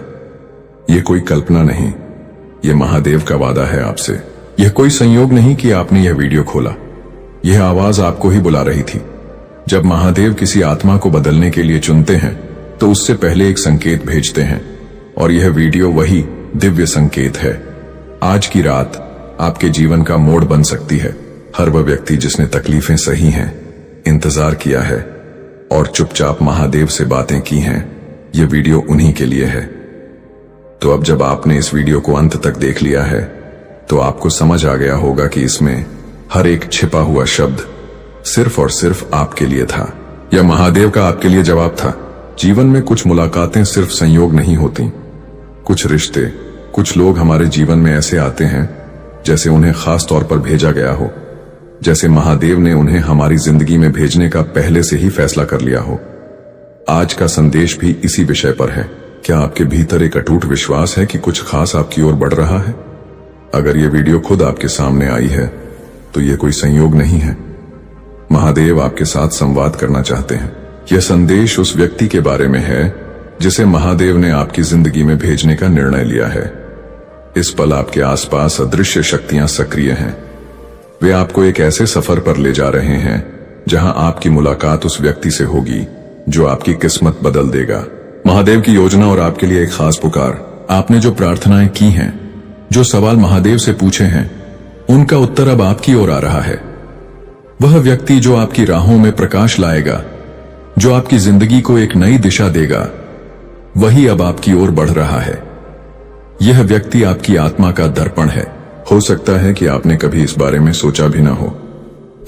यह कोई कल्पना नहीं, यह महादेव का वादा है आपसे। यह कोई संयोग नहीं कि आपने यह वीडियो खोला, यह आवाज आपको ही बुला रही थी। जब महादेव किसी आत्मा को बदलने के लिए चुनते हैं तो उससे पहले एक संकेत भेजते हैं, और यह वीडियो वही दिव्य संकेत है। आज की रात आपके जीवन का मोड़ बन सकती है। हर वह व्यक्ति जिसने तकलीफें सही हैं, इंतजार किया है और चुपचाप महादेव से बातें की हैं, यह वीडियो उन्हीं के लिए है। तो अब जब आपने इस वीडियो को अंत तक देख लिया है तो आपको समझ आ गया होगा कि इसमें हर एक छिपा हुआ शब्द सिर्फ और सिर्फ आपके लिए था। यह महादेव का आपके लिए जवाब था। जीवन में कुछ मुलाकातें सिर्फ संयोग नहीं होती। कुछ रिश्ते, कुछ लोग हमारे जीवन में ऐसे आते हैं जैसे उन्हें खास तौर पर भेजा गया हो, जैसे महादेव ने उन्हें हमारी जिंदगी में भेजने का पहले से ही फैसला कर लिया हो। आज का संदेश भी इसी विषय पर है। क्या आपके भीतर एक अटूट विश्वास है कि कुछ खास आपकी ओर बढ़ रहा है? अगर यह वीडियो खुद आपके सामने आई है तो यह कोई संयोग नहीं है। महादेव आपके साथ संवाद करना चाहते हैं। यह संदेश उस व्यक्ति के बारे में है जिसे महादेव ने आपकी जिंदगी में भेजने का निर्णय लिया है। इस पल आपके आसपास अदृश्य शक्तियां सक्रिय हैं। वे आपको एक ऐसे सफर पर ले जा रहे हैं जहां आपकी मुलाकात उस व्यक्ति से होगी जो आपकी किस्मत बदल देगा। महादेव की योजना और आपके लिए एक खास पुकार। आपने जो प्रार्थनाएं की हैं, जो सवाल महादेव से पूछे हैं, उनका उत्तर अब आपकी ओर आ रहा है। वह व्यक्ति जो आपकी राहों में प्रकाश लाएगा, जो आपकी जिंदगी को एक नई दिशा देगा, वही अब आपकी ओर बढ़ रहा है। यह व्यक्ति आपकी आत्मा का दर्पण है। हो सकता है कि आपने कभी इस बारे में सोचा भी ना हो,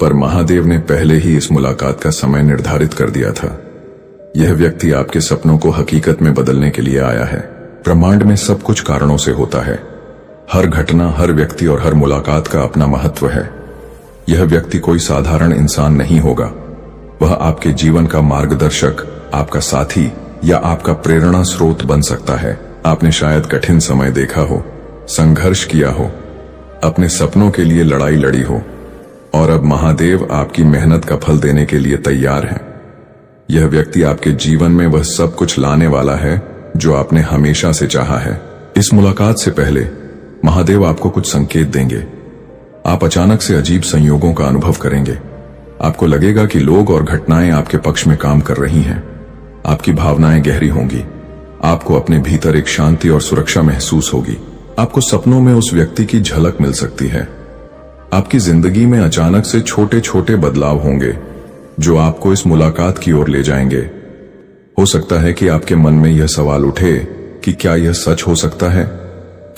पर महादेव ने पहले ही इस मुलाकात का समय निर्धारित कर दिया था। यह व्यक्ति आपके सपनों को हकीकत में बदलने के लिए आया है। ब्रह्मांड में सब कुछ कारणों से होता है। हर घटना, हर व्यक्ति और हर मुलाकात का अपना महत्व है। यह व्यक्ति कोई साधारण इंसान नहीं होगा। वह आपके जीवन का मार्गदर्शक, आपका साथी या आपका प्रेरणा स्रोत बन सकता है। आपने शायद कठिन समय देखा हो, संघर्ष किया हो, अपने सपनों के लिए लड़ाई लड़ी हो, और अब महादेव आपकी मेहनत का फल देने के लिए तैयार हैं। यह व्यक्ति आपके जीवन में वह सब कुछ लाने वाला है जो आपने हमेशा से चाहा है। इस मुलाकात से पहले महादेव आपको कुछ संकेत देंगे। आप अचानक से अजीब संयोगों का अनुभव करेंगे। आपको लगेगा कि लोग और घटनाएं आपके पक्ष में काम कर रही हैं। आपकी भावनाएं गहरी होंगी। आपको अपने भीतर एक शांति और सुरक्षा महसूस होगी। आपको सपनों में उस व्यक्ति की झलक मिल सकती है। आपकी जिंदगी में अचानक से छोटे छोटे बदलाव होंगे जो आपको इस मुलाकात की ओर ले जाएंगे। हो सकता है कि आपके मन में यह सवाल उठे कि क्या यह सच हो सकता है?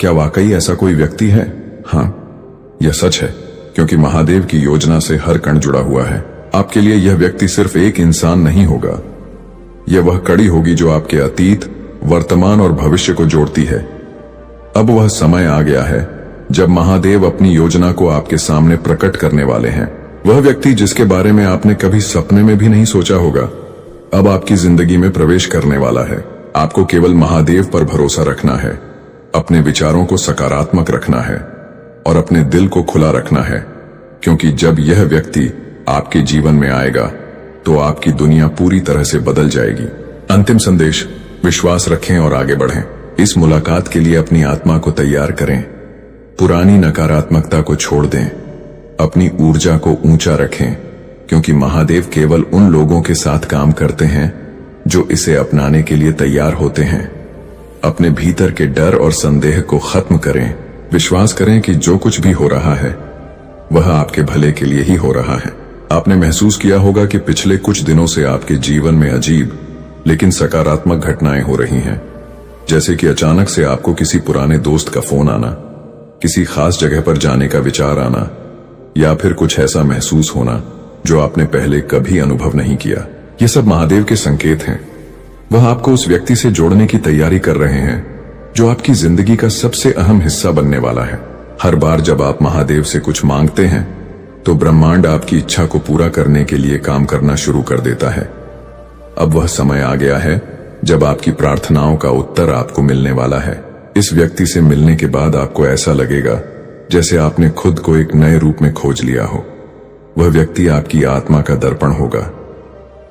क्या वाकई ऐसा कोई व्यक्ति है? हाँ, यह सच है, क्योंकि महादेव की योजना से हर कण जुड़ा हुआ है। आपके लिए यह व्यक्ति सिर्फ एक इंसान नहीं होगा, यह वह कड़ी होगी जो आपके अतीत, वर्तमान और भविष्य को जोड़ती है। अब वह समय आ गया है जब महादेव अपनी योजना को आपके सामने प्रकट करने वाले हैं। वह व्यक्ति जिसके बारे में आपने कभी सपने में भी नहीं सोचा होगा, अब आपकी जिंदगी में प्रवेश करने वाला है। आपको केवल महादेव पर भरोसा रखना है, अपने विचारों को सकारात्मक रखना है और अपने दिल को खुला रखना है, क्योंकि जब यह व्यक्ति आपके जीवन में आएगा तो आपकी दुनिया पूरी तरह से बदल जाएगी। अंतिम संदेश, विश्वास रखें और आगे बढ़ें। इस मुलाकात के लिए अपनी आत्मा को तैयार करें। पुरानी नकारात्मकता को छोड़ दें, अपनी ऊर्जा को ऊंचा रखें, क्योंकि महादेव केवल उन लोगों के साथ काम करते हैं जो इसे अपनाने के लिए तैयार होते हैं। अपने भीतर के डर और संदेह को खत्म करें। विश्वास करें कि जो कुछ भी हो रहा है वह आपके भले के लिए ही हो रहा है। आपने महसूस किया होगा कि पिछले कुछ दिनों से आपके जीवन में अजीब लेकिन सकारात्मक घटनाएं हो रही हैं, जैसे कि अचानक से आपको किसी पुराने दोस्त का फोन आना, किसी खास जगह पर जाने का विचार आना, या फिर कुछ ऐसा महसूस होना जो आपने पहले कभी अनुभव नहीं किया। ये सब महादेव के संकेत हैं। वह आपको उस व्यक्ति से जोड़ने की तैयारी कर रहे हैं जो आपकी जिंदगी का सबसे अहम हिस्सा बनने वाला है। हर बार जब आप महादेव से कुछ मांगते हैं तो ब्रह्मांड आपकी इच्छा को पूरा करने के लिए काम करना शुरू कर देता है। अब वह समय आ गया है जब आपकी प्रार्थनाओं का उत्तर आपको मिलने वाला है। इस व्यक्ति से मिलने के बाद आपको ऐसा लगेगा जैसे आपने खुद को एक नए रूप में खोज लिया हो। वह व्यक्ति आपकी आत्मा का दर्पण होगा।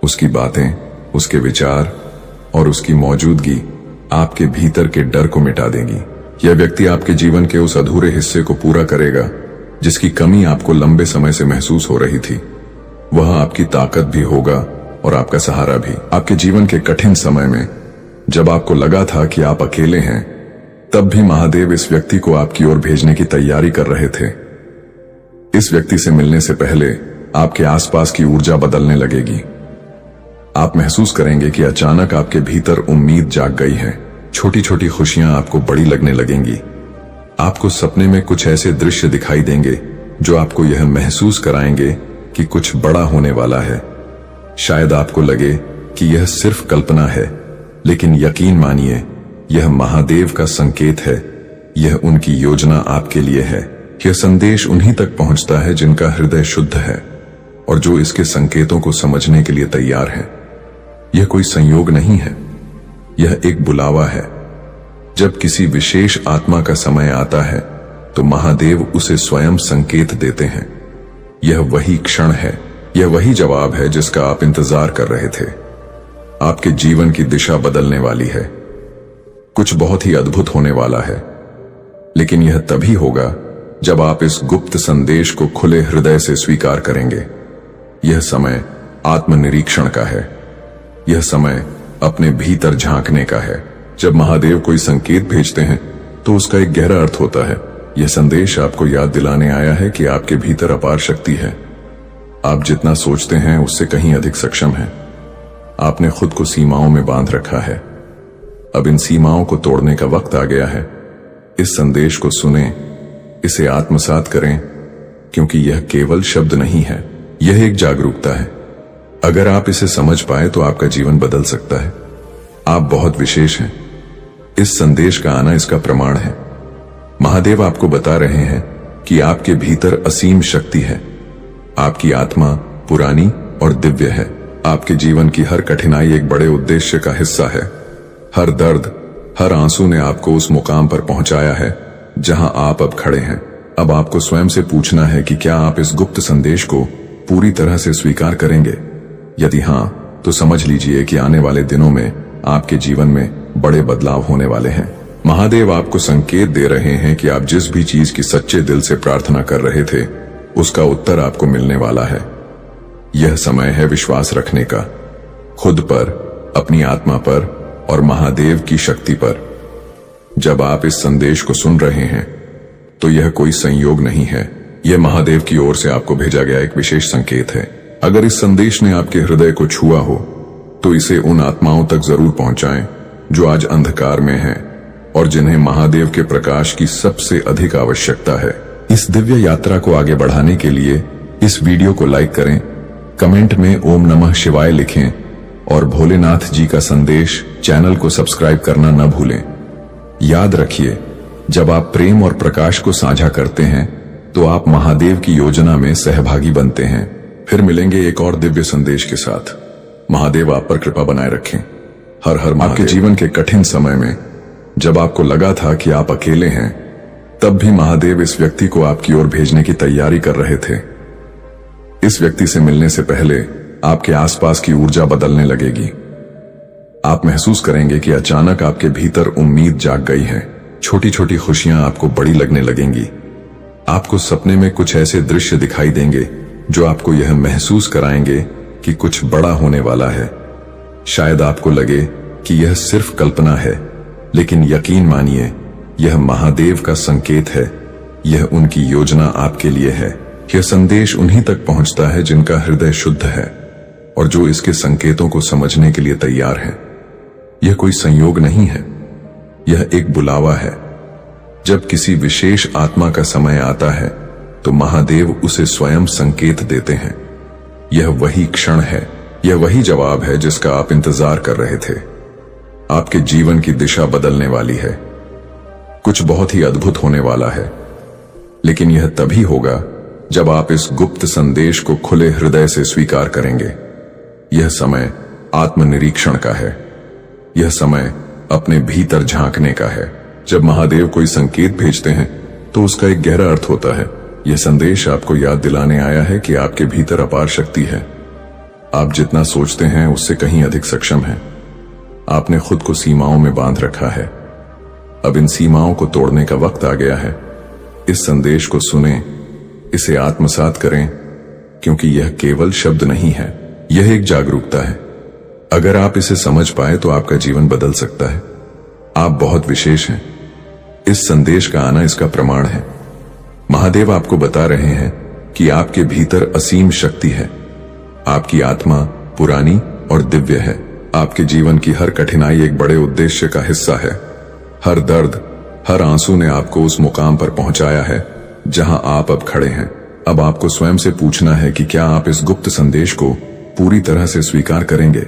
उसकी बातें, उसके विचार और उसकी मौजूदगी आपके भीतर के डर को मिटा देगी। यह व्यक्ति आपके जीवन के उस अधूरे हिस्से को पूरा करेगा जिसकी कमी आपको लंबे समय से महसूस हो रही थी। वह आपकी ताकत भी होगा और आपका सहारा भी। आपके जीवन के कठिन समय में जब आपको लगा था कि आप अकेले हैं, तब भी महादेव इस व्यक्ति को आपकी ओर भेजने की तैयारी कर रहे थे। इस व्यक्ति से मिलने से पहले आपके आसपास की ऊर्जा बदलने लगेगी। आप महसूस करेंगे कि अचानक आपके भीतर उम्मीद जाग गई है। छोटी छोटी खुशियां आपको बड़ी लगने लगेंगी। आपको सपने में कुछ ऐसे दृश्य दिखाई देंगे जो आपको यह महसूस कराएंगे कि कुछ बड़ा होने वाला है। शायद आपको लगे कि यह सिर्फ कल्पना है, लेकिन यकीन मानिए यह महादेव का संकेत है। यह उनकी योजना आपके लिए है। यह संदेश उन्हीं तक पहुंचता है जिनका हृदय शुद्ध है और जो इसके संकेतों को समझने के लिए तैयार है। यह कोई संयोग नहीं है, यह एक बुलावा है। जब किसी विशेष आत्मा का समय आता है तो महादेव उसे स्वयं संकेत देते हैं। यह वही क्षण है, यह वही जवाब है जिसका आप इंतजार कर रहे थे। आपके जीवन की दिशा बदलने वाली है। कुछ बहुत ही अद्भुत होने वाला है, लेकिन यह तभी होगा जब आप इस गुप्त संदेश को खुले हृदय से स्वीकार करेंगे। यह समय आत्मनिरीक्षण का है। यह समय अपने भीतर झांकने का है। जब महादेव कोई संकेत भेजते हैं तो उसका एक गहरा अर्थ होता है। यह संदेश आपको याद दिलाने आया है कि आपके भीतर अपार शक्ति है। आप जितना सोचते हैं उससे कहीं अधिक सक्षम हैं। आपने खुद को सीमाओं में बांध रखा है। अब इन सीमाओं को तोड़ने का वक्त आ गया है। इस संदेश को सुने, इसे आत्मसात करें, क्योंकि यह केवल शब्द नहीं है, यह एक जागरूकता है। अगर आप इसे समझ पाए तो आपका जीवन बदल सकता है। आप बहुत विशेष हैं। इस संदेश का आना इसका प्रमाण है। महादेव आपको बता रहे हैं कि आपके भीतर असीम शक्ति है। आपकी आत्मा पुरानी और दिव्य है। आपके जीवन की हर कठिनाई एक बड़े उद्देश्य का हिस्सा है। हर दर्द, हर आंसू ने आपको उस मुकाम पर पहुंचाया है जहां आप अब खड़े हैं। अब आपको स्वयं से पूछना है कि क्या आप इस गुप्त संदेश को पूरी तरह से स्वीकार करेंगे। यदि हां, तो समझ लीजिए कि आने वाले दिनों में आपके जीवन में बड़े बदलाव होने वाले हैं। महादेव आपको संकेत दे रहे हैं कि आप जिस भी चीज की सच्चे दिल से प्रार्थना कर रहे थे, उसका उत्तर आपको मिलने वाला है। यह समय है विश्वास रखने का, खुद पर, अपनी आत्मा पर और महादेव की शक्ति पर। जब आप इस संदेश को सुन रहे हैं तो यह कोई संयोग नहीं है, यह महादेव की ओर से आपको भेजा गया एक विशेष संकेत है। अगर इस संदेश ने आपके हृदय को छुआ हो तो इसे उन आत्माओं तक जरूर पहुंचाएं जो आज अंधकार में हैं और जिन्हें महादेव के प्रकाश की सबसे अधिक आवश्यकता है। इस दिव्य यात्रा को आगे बढ़ाने के लिए इस वीडियो को लाइक करें, कमेंट में ओम नमः शिवाय लिखें और भोलेनाथ जी का संदेश चैनल को सब्सक्राइब करना न भूलें। याद रखिए, जब आप प्रेम और प्रकाश को साझा करते हैं तो आप महादेव की योजना में सहभागी बनते हैं। फिर मिलेंगे एक और दिव्य संदेश के साथ। महादेव आप पर कृपा बनाए रखें। हर हर महादेव। आपके जीवन के कठिन समय में जब आपको लगा था कि आप अकेले हैं, तब भी महादेव इस व्यक्ति को आपकी ओर भेजने की तैयारी कर रहे थे। इस व्यक्ति से मिलने से पहले आपके आसपास की ऊर्जा बदलने लगेगी। आप महसूस करेंगे कि अचानक आपके भीतर उम्मीद जाग गई है। छोटी छोटी खुशियां आपको बड़ी लगने लगेंगी। आपको सपने में कुछ ऐसे दृश्य दिखाई देंगे जो आपको यह महसूस कराएंगे कि कुछ बड़ा होने वाला है। शायद आपको लगे कि यह सिर्फ कल्पना है, लेकिन यकीन मानिए, यह महादेव का संकेत है। यह उनकी योजना आपके लिए है। यह संदेश उन्हीं तक पहुंचता है जिनका हृदय शुद्ध है और जो इसके संकेतों को समझने के लिए तैयार है। यह कोई संयोग नहीं है, यह एक बुलावा है। जब किसी विशेष आत्मा का समय आता है तो महादेव उसे स्वयं संकेत देते हैं। यह वही क्षण है, यह वही जवाब है जिसका आप इंतजार कर रहे थे। आपके जीवन की दिशा बदलने वाली है। कुछ बहुत ही अद्भुत होने वाला है, लेकिन यह तभी होगा जब आप इस गुप्त संदेश को खुले हृदय से स्वीकार करेंगे। यह समय आत्मनिरीक्षण का है। यह समय अपने भीतर झांकने का है। जब महादेव कोई संकेत भेजते हैं तो उसका एक गहरा अर्थ होता है। यह संदेश आपको याद दिलाने आया है कि आपके भीतर अपार शक्ति है। आप जितना सोचते हैं उससे कहीं अधिक सक्षम हैं। आपने खुद को सीमाओं में बांध रखा है। अब इन सीमाओं को तोड़ने का वक्त आ गया है। इस संदेश को सुनें, इसे आत्मसात करें, क्योंकि यह केवल शब्द नहीं है, यह एक जागरूकता है। अगर आप इसे समझ पाए तो आपका जीवन बदल सकता है। आप बहुत विशेष हैं। इस संदेश का आना इसका प्रमाण है। महादेव आपको बता रहे हैं कि आपके भीतर असीम शक्ति है। आपकी आत्मा पुरानी और दिव्य है। आपके जीवन की हर कठिनाई एक बड़े उद्देश्य का हिस्सा है। हर दर्द, हर आंसू ने आपको उस मुकाम पर पहुंचाया है जहां आप अब खड़े हैं। अब आपको स्वयं से पूछना है कि क्या आप इस गुप्त संदेश को पूरी तरह से स्वीकार करेंगे।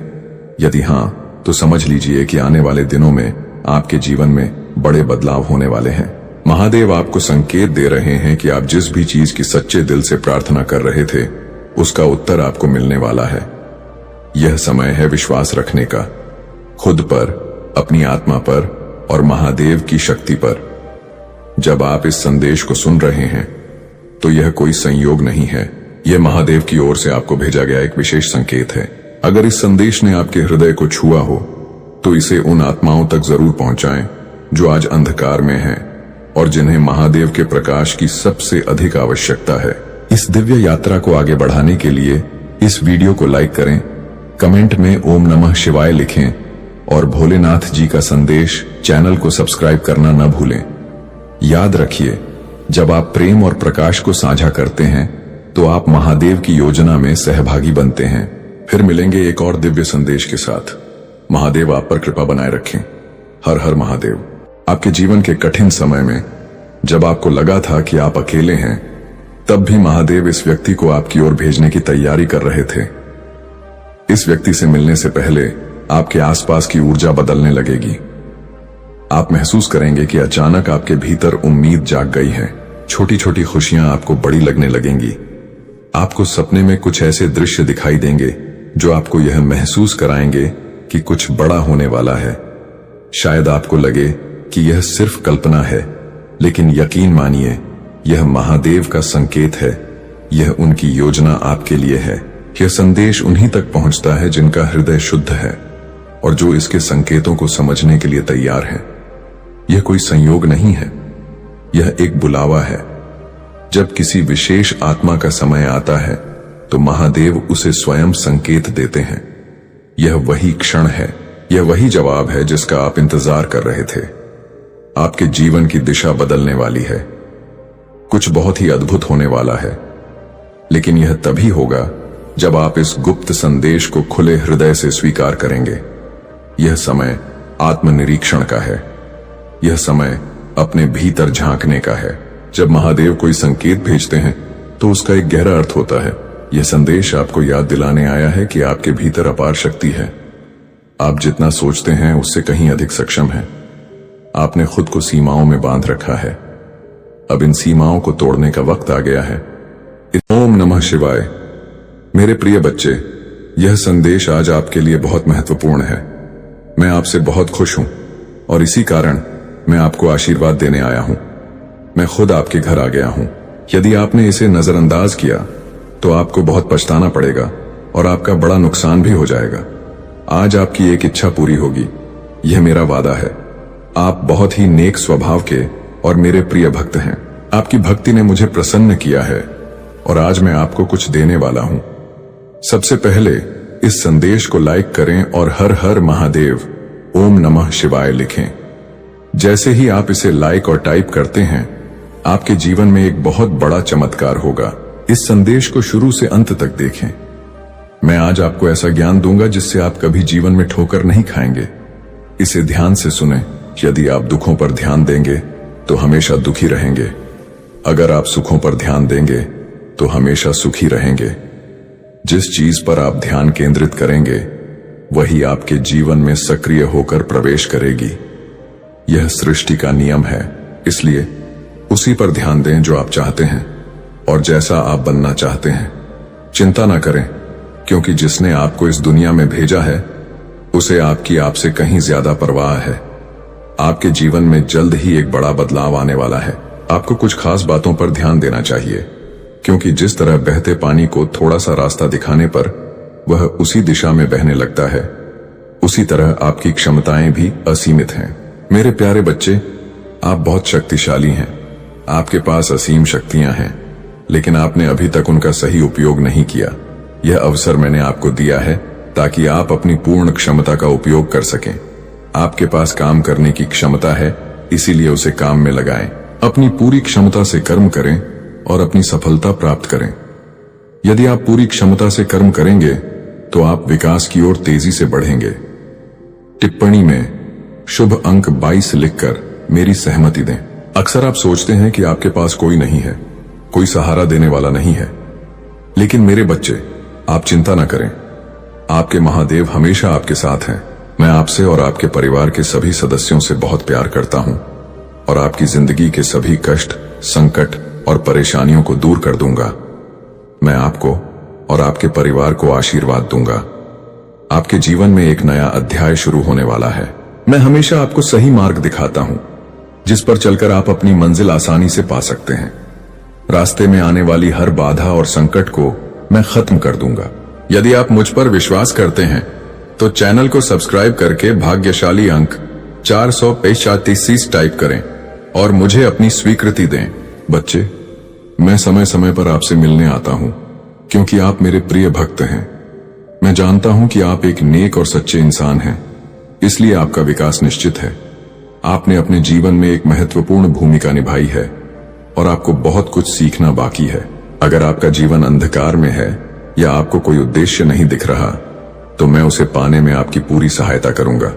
यदि हां, तो समझ लीजिए कि आने वाले दिनों में आपके जीवन में बड़े बदलाव होने वाले हैं। महादेव आपको संकेत दे रहे हैं कि आप जिस भी चीज की सच्चे दिल से प्रार्थना कर रहे थे, उसका उत्तर आपको मिलने वाला है। यह समय है विश्वास रखने का, खुद पर, अपनी आत्मा पर और महादेव की शक्ति पर। जब आप इस संदेश को सुन रहे हैं तो यह कोई संयोग नहीं है, यह महादेव की ओर से आपको भेजा गया एक विशेष संकेत है। अगर इस संदेश ने आपके हृदय को छुआ हो तो इसे उन आत्माओं तक जरूर पहुंचाएं जो आज अंधकार में हैं और जिन्हें महादेव के प्रकाश की सबसे अधिक आवश्यकता है। इस दिव्य यात्रा को आगे बढ़ाने के लिए इस वीडियो को लाइक करें, कमेंट में ओम नमः शिवाय लिखें और भोलेनाथ जी का संदेश चैनल को सब्सक्राइब करना न भूलें। याद रखिए, जब आप प्रेम और प्रकाश को साझा करते हैं तो आप महादेव की योजना में सहभागी बनते हैं। फिर मिलेंगे एक और दिव्य संदेश के साथ। महादेव आप पर कृपा बनाए रखें। हर हर महादेव। आपके जीवन के कठिन समय में जब आपको लगा था कि आप अकेले हैं, तब भी महादेव इस व्यक्ति को आपकी ओर भेजने की तैयारी कर रहे थे। इस व्यक्ति से मिलने से पहले आपके आसपास की ऊर्जा बदलने लगेगी। आप महसूस करेंगे कि अचानक आपके भीतर उम्मीद जाग गई है। छोटी छोटी खुशियां आपको बड़ी लगने लगेंगी। आपको सपने में कुछ ऐसे दृश्य दिखाई देंगे जो आपको यह महसूस कराएंगे कि कुछ बड़ा होने वाला है। शायद आपको लगे कि यह सिर्फ कल्पना है, लेकिन यकीन मानिए यह महादेव का संकेत है। यह उनकी योजना आपके लिए है। यह संदेश उन्हीं तक पहुंचता है जिनका हृदय शुद्ध है और जो इसके संकेतों को समझने के लिए तैयार है। यह कोई संयोग नहीं है, यह एक बुलावा है। जब किसी विशेष आत्मा का समय आता है तो महादेव उसे स्वयं संकेत देते हैं। यह वही क्षण है, यह वही जवाब है जिसका आप इंतजार कर रहे थे। आपके जीवन की दिशा बदलने वाली है। कुछ बहुत ही अद्भुत होने वाला है, लेकिन यह तभी होगा जब आप इस गुप्त संदेश को खुले हृदय से स्वीकार करेंगे। यह समय आत्मनिरीक्षण का है। यह समय अपने भीतर झांकने का है। जब महादेव कोई संकेत भेजते हैं तो उसका एक गहरा अर्थ होता है। यह संदेश आपको याद दिलाने आया है कि आपके भीतर अपार शक्ति है। आप जितना सोचते हैं उससे कहीं अधिक सक्षम हैं। आपने खुद को सीमाओं में बांध रखा है। अब इन सीमाओं को तोड़ने का वक्त आ गया है। ओम नमः शिवाय। मेरे प्रिय बच्चे, यह संदेश आज आपके लिए बहुत महत्वपूर्ण है। मैं आपसे बहुत खुश हूं और इसी कारण मैं आपको आशीर्वाद देने आया हूं। मैं खुद आपके घर आ गया हूं। यदि आपने इसे नजरअंदाज किया तो आपको बहुत पछताना पड़ेगा और आपका बड़ा नुकसान भी हो जाएगा। आज आपकी एक इच्छा पूरी होगी, यह मेरा वादा है। आप बहुत ही नेक स्वभाव के और मेरे प्रिय भक्त हैं। आपकी भक्ति ने मुझे प्रसन्न किया है और आज मैं आपको कुछ देने वाला हूं। सबसे पहले इस संदेश को लाइक करें और हर हर महादेव ओम नमः शिवाय लिखें। जैसे ही आप इसे लाइक और टाइप करते हैं, आपके जीवन में एक बहुत बड़ा चमत्कार होगा। इस संदेश को शुरू से अंत तक देखें। मैं आज आपको ऐसा ज्ञान दूंगा जिससे आप कभी जीवन में ठोकर नहीं खाएंगे। इसे ध्यान से सुनें। यदि आप दुखों पर ध्यान देंगे तो हमेशा दुखी रहेंगे। अगर आप सुखों पर ध्यान देंगे तो हमेशा सुखी रहेंगे। जिस चीज पर आप ध्यान केंद्रित करेंगे वही आपके जीवन में सक्रिय होकर प्रवेश करेगी। यह सृष्टि का नियम है, इसलिए उसी पर ध्यान दें जो आप चाहते हैं और जैसा आप बनना चाहते हैं। चिंता ना करें, क्योंकि जिसने आपको इस दुनिया में भेजा है उसे आपकी आपसे कहीं ज्यादा परवाह है। आपके जीवन में जल्द ही एक बड़ा बदलाव आने वाला है। आपको कुछ खास बातों पर ध्यान देना चाहिए, क्योंकि जिस तरह बहते पानी को थोड़ा सा रास्ता दिखाने पर वह उसी दिशा में बहने लगता है, उसी तरह आपकी क्षमताएं भी असीमित हैं। मेरे प्यारे बच्चे, आप बहुत शक्तिशाली हैं। आपके पास असीम शक्तियां हैं, लेकिन आपने अभी तक उनका सही उपयोग नहीं किया। यह अवसर मैंने आपको दिया है ताकि आप अपनी पूर्ण क्षमता का उपयोग कर सकें। आपके पास काम करने की क्षमता है, इसीलिए उसे काम में लगाएं। अपनी पूरी क्षमता से कर्म करें और अपनी सफलता प्राप्त करें। यदि आप पूरी क्षमता से कर्म करेंगे तो आप विकास की ओर तेजी से बढ़ेंगे। टिप्पणी में शुभ अंक 22 लिखकर मेरी सहमति दें। अक्सर आप सोचते हैं कि आपके पास कोई नहीं है, कोई सहारा देने वाला नहीं है, लेकिन मेरे बच्चे, आप चिंता न करें। आपके महादेव हमेशा आपके साथ हैं। मैं आपसे और आपके परिवार के सभी सदस्यों से बहुत प्यार करता हूं और आपकी जिंदगी के सभी कष्ट, संकट और परेशानियों को दूर कर दूंगा। मैं आपको और आपके परिवार को आशीर्वाद दूंगा। आपके जीवन में एक नया अध्याय शुरू होने वाला है। मैं हमेशा आपको सही मार्ग दिखाता हूं, जिस पर चलकर आप अपनी मंजिल आसानी से पा सकते हैं। रास्ते में आने वाली हर बाधा और संकट को मैं खत्म कर दूंगा। यदि आप मुझ पर विश्वास करते हैं तो चैनल को सब्सक्राइब करके भाग्यशाली अंक 435 टाइप करें और मुझे अपनी स्वीकृति दें। बच्चे, मैं समय समय पर आपसे मिलने आता हूं, क्योंकि आप मेरे प्रिय भक्त हैं। मैं जानता हूं कि आप एक नेक और सच्चे इंसान हैं, इसलिए आपका विकास निश्चित है। आपने अपने जीवन में एक महत्वपूर्ण भूमिका निभाई है और आपको बहुत कुछ सीखना बाकी है। अगर आपका जीवन अंधकार में है या आपको कोई उद्देश्य नहीं दिख रहा, तो मैं उसे पाने में आपकी पूरी सहायता करूंगा।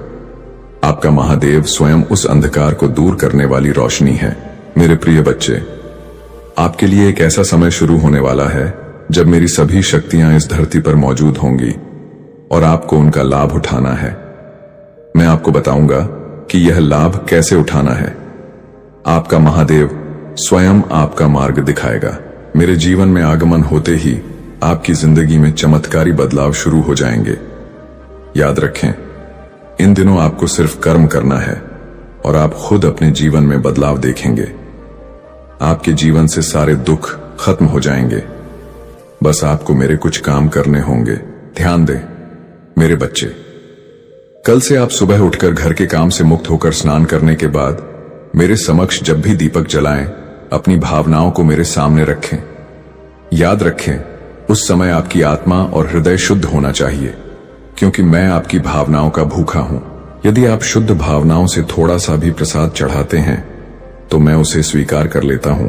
आपका महादेव स्वयं उस अंधकार को दूर करने वाली रोशनी है। मेरे प्रिय बच्चे, आपके लिए एक ऐसा समय शुरू होने वाला है जब मेरी सभी शक्तियां इस धरती पर मौजूद होंगी और आपको उनका लाभ उठाना है। मैं आपको बताऊंगा कि यह लाभ कैसे उठाना है। आपका महादेव स्वयं आपका मार्ग दिखाएगा। मेरे जीवन में आगमन होते ही आपकी जिंदगी में चमत्कारी बदलाव शुरू हो जाएंगे। याद रखें, इन दिनों आपको सिर्फ कर्म करना है और आप खुद अपने जीवन में बदलाव देखेंगे। आपके जीवन से सारे दुख खत्म हो जाएंगे। बस आपको मेरे कुछ काम करने होंगे। ध्यान दें मेरे बच्चे, कल से आप सुबह उठकर घर के काम से मुक्त होकर स्नान करने के बाद मेरे समक्ष जब भी दीपक जलाएं, अपनी भावनाओं को मेरे सामने रखें। याद रखें, उस समय आपकी आत्मा और हृदय शुद्ध होना चाहिए, क्योंकि मैं आपकी भावनाओं का भूखा हूं। यदि आप शुद्ध भावनाओं से थोड़ा सा भी प्रसाद चढ़ाते हैं तो मैं उसे स्वीकार कर लेता हूं।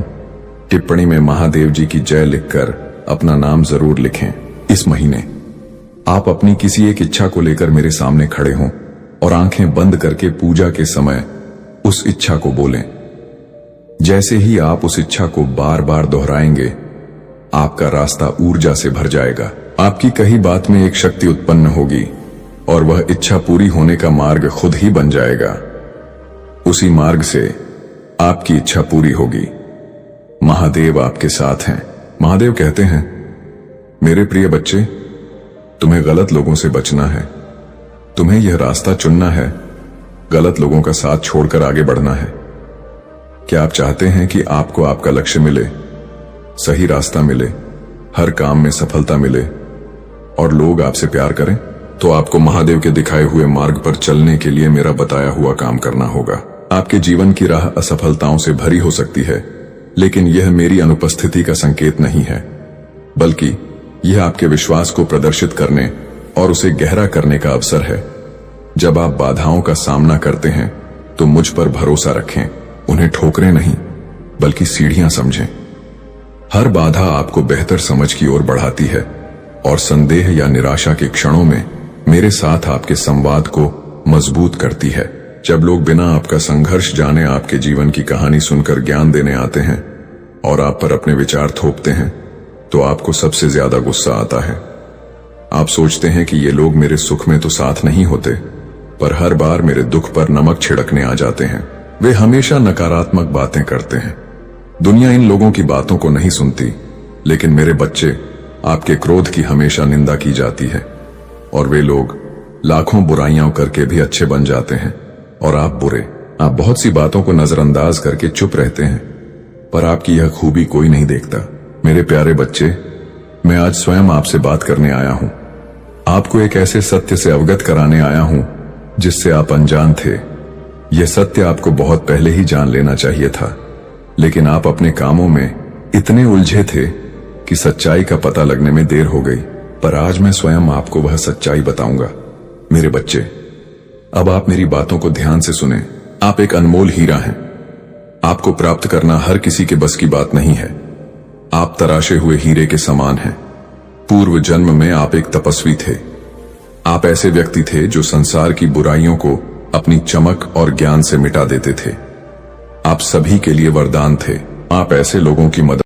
टिप्पणी में महादेव जी की जय लिखकर अपना नाम जरूर लिखें। इस महीने आप अपनी किसी एक इच्छा को लेकर मेरे सामने खड़े हों और आंखें बंद करके पूजा के समय उस इच्छा को बोलें। जैसे ही आप उस इच्छा को बार बार दोहराएंगे, आपका रास्ता ऊर्जा से भर जाएगा। आपकी कही बात में एक शक्ति उत्पन्न होगी और वह इच्छा पूरी होने का मार्ग खुद ही बन जाएगा। उसी मार्ग से आपकी इच्छा पूरी होगी। महादेव आपके साथ हैं। महादेव कहते हैं, मेरे प्रिय बच्चे, तुम्हें गलत लोगों से बचना है। तुम्हें यह रास्ता चुनना है, गलत लोगों का साथ छोड़कर आगे बढ़ना है। क्या आप चाहते हैं कि आपको आपका लक्ष्य मिले, सही रास्ता मिले, हर काम में सफलता मिले और लोग आपसे प्यार करें? तो आपको महादेव के दिखाए हुए मार्ग पर चलने के लिए मेरा बताया हुआ काम करना होगा। आपके जीवन की राह असफलताओं से भरी हो सकती है, लेकिन यह मेरी अनुपस्थिति का संकेत नहीं है, बल्कि यह आपके विश्वास को प्रदर्शित करने और उसे गहरा करने का अवसर है। जब आप बाधाओं का सामना करते हैं तो मुझ पर भरोसा रखें, उन्हें ठोकरें नहीं बल्कि सीढ़ियां समझें। हर बाधा आपको बेहतर समझ की ओर बढ़ाती है और संदेह या निराशा के क्षणों में मेरे साथ आपके संवाद को मजबूत करती है। जब लोग बिना आपका संघर्ष जाने आपके जीवन की कहानी सुनकर ज्ञान देने आते हैं और आप पर अपने विचार थोपते हैं, तो आपको सबसे ज्यादा गुस्सा आता है। आप सोचते हैं कि ये लोग मेरे सुख में तो साथ नहीं होते, पर हर बार मेरे दुख पर नमक छिड़कने आ जाते हैं। वे हमेशा नकारात्मक बातें करते हैं। दुनिया इन लोगों की बातों को नहीं सुनती, लेकिन मेरे बच्चे, आपके क्रोध की हमेशा निंदा की जाती है और वे लोग लाखों बुराइयां करके भी अच्छे बन जाते हैं और आप बुरे। आप बहुत सी बातों को नजरअंदाज करके चुप रहते हैं, पर आपकी यह खूबी कोई नहीं देखता। मेरे प्यारे बच्चे, मैं आज स्वयं आपसे बात करने आया हूं। आपको एक ऐसे सत्य से अवगत कराने आया हूं जिससे आप अनजान थे। यह सत्य आपको बहुत पहले ही जान लेना चाहिए था, लेकिन आप अपने कामों में इतने उलझे थे कि सच्चाई का पता लगने में देर हो गई। पर आज मैं स्वयं आपको वह सच्चाई बताऊंगा। मेरे बच्चे, अब आप मेरी बातों को ध्यान से सुने। आप एक अनमोल हीरा हैं। आपको प्राप्त करना हर किसी के बस की बात नहीं है। आप तराशे हुए हीरे के समान हैं। पूर्व जन्म में आप एक तपस्वी थे। आप ऐसे व्यक्ति थे जो संसार की बुराइयों को अपनी चमक और ज्ञान से मिटा देते थे। आप सभी के लिए वरदान थे। आप ऐसे लोगों की मदद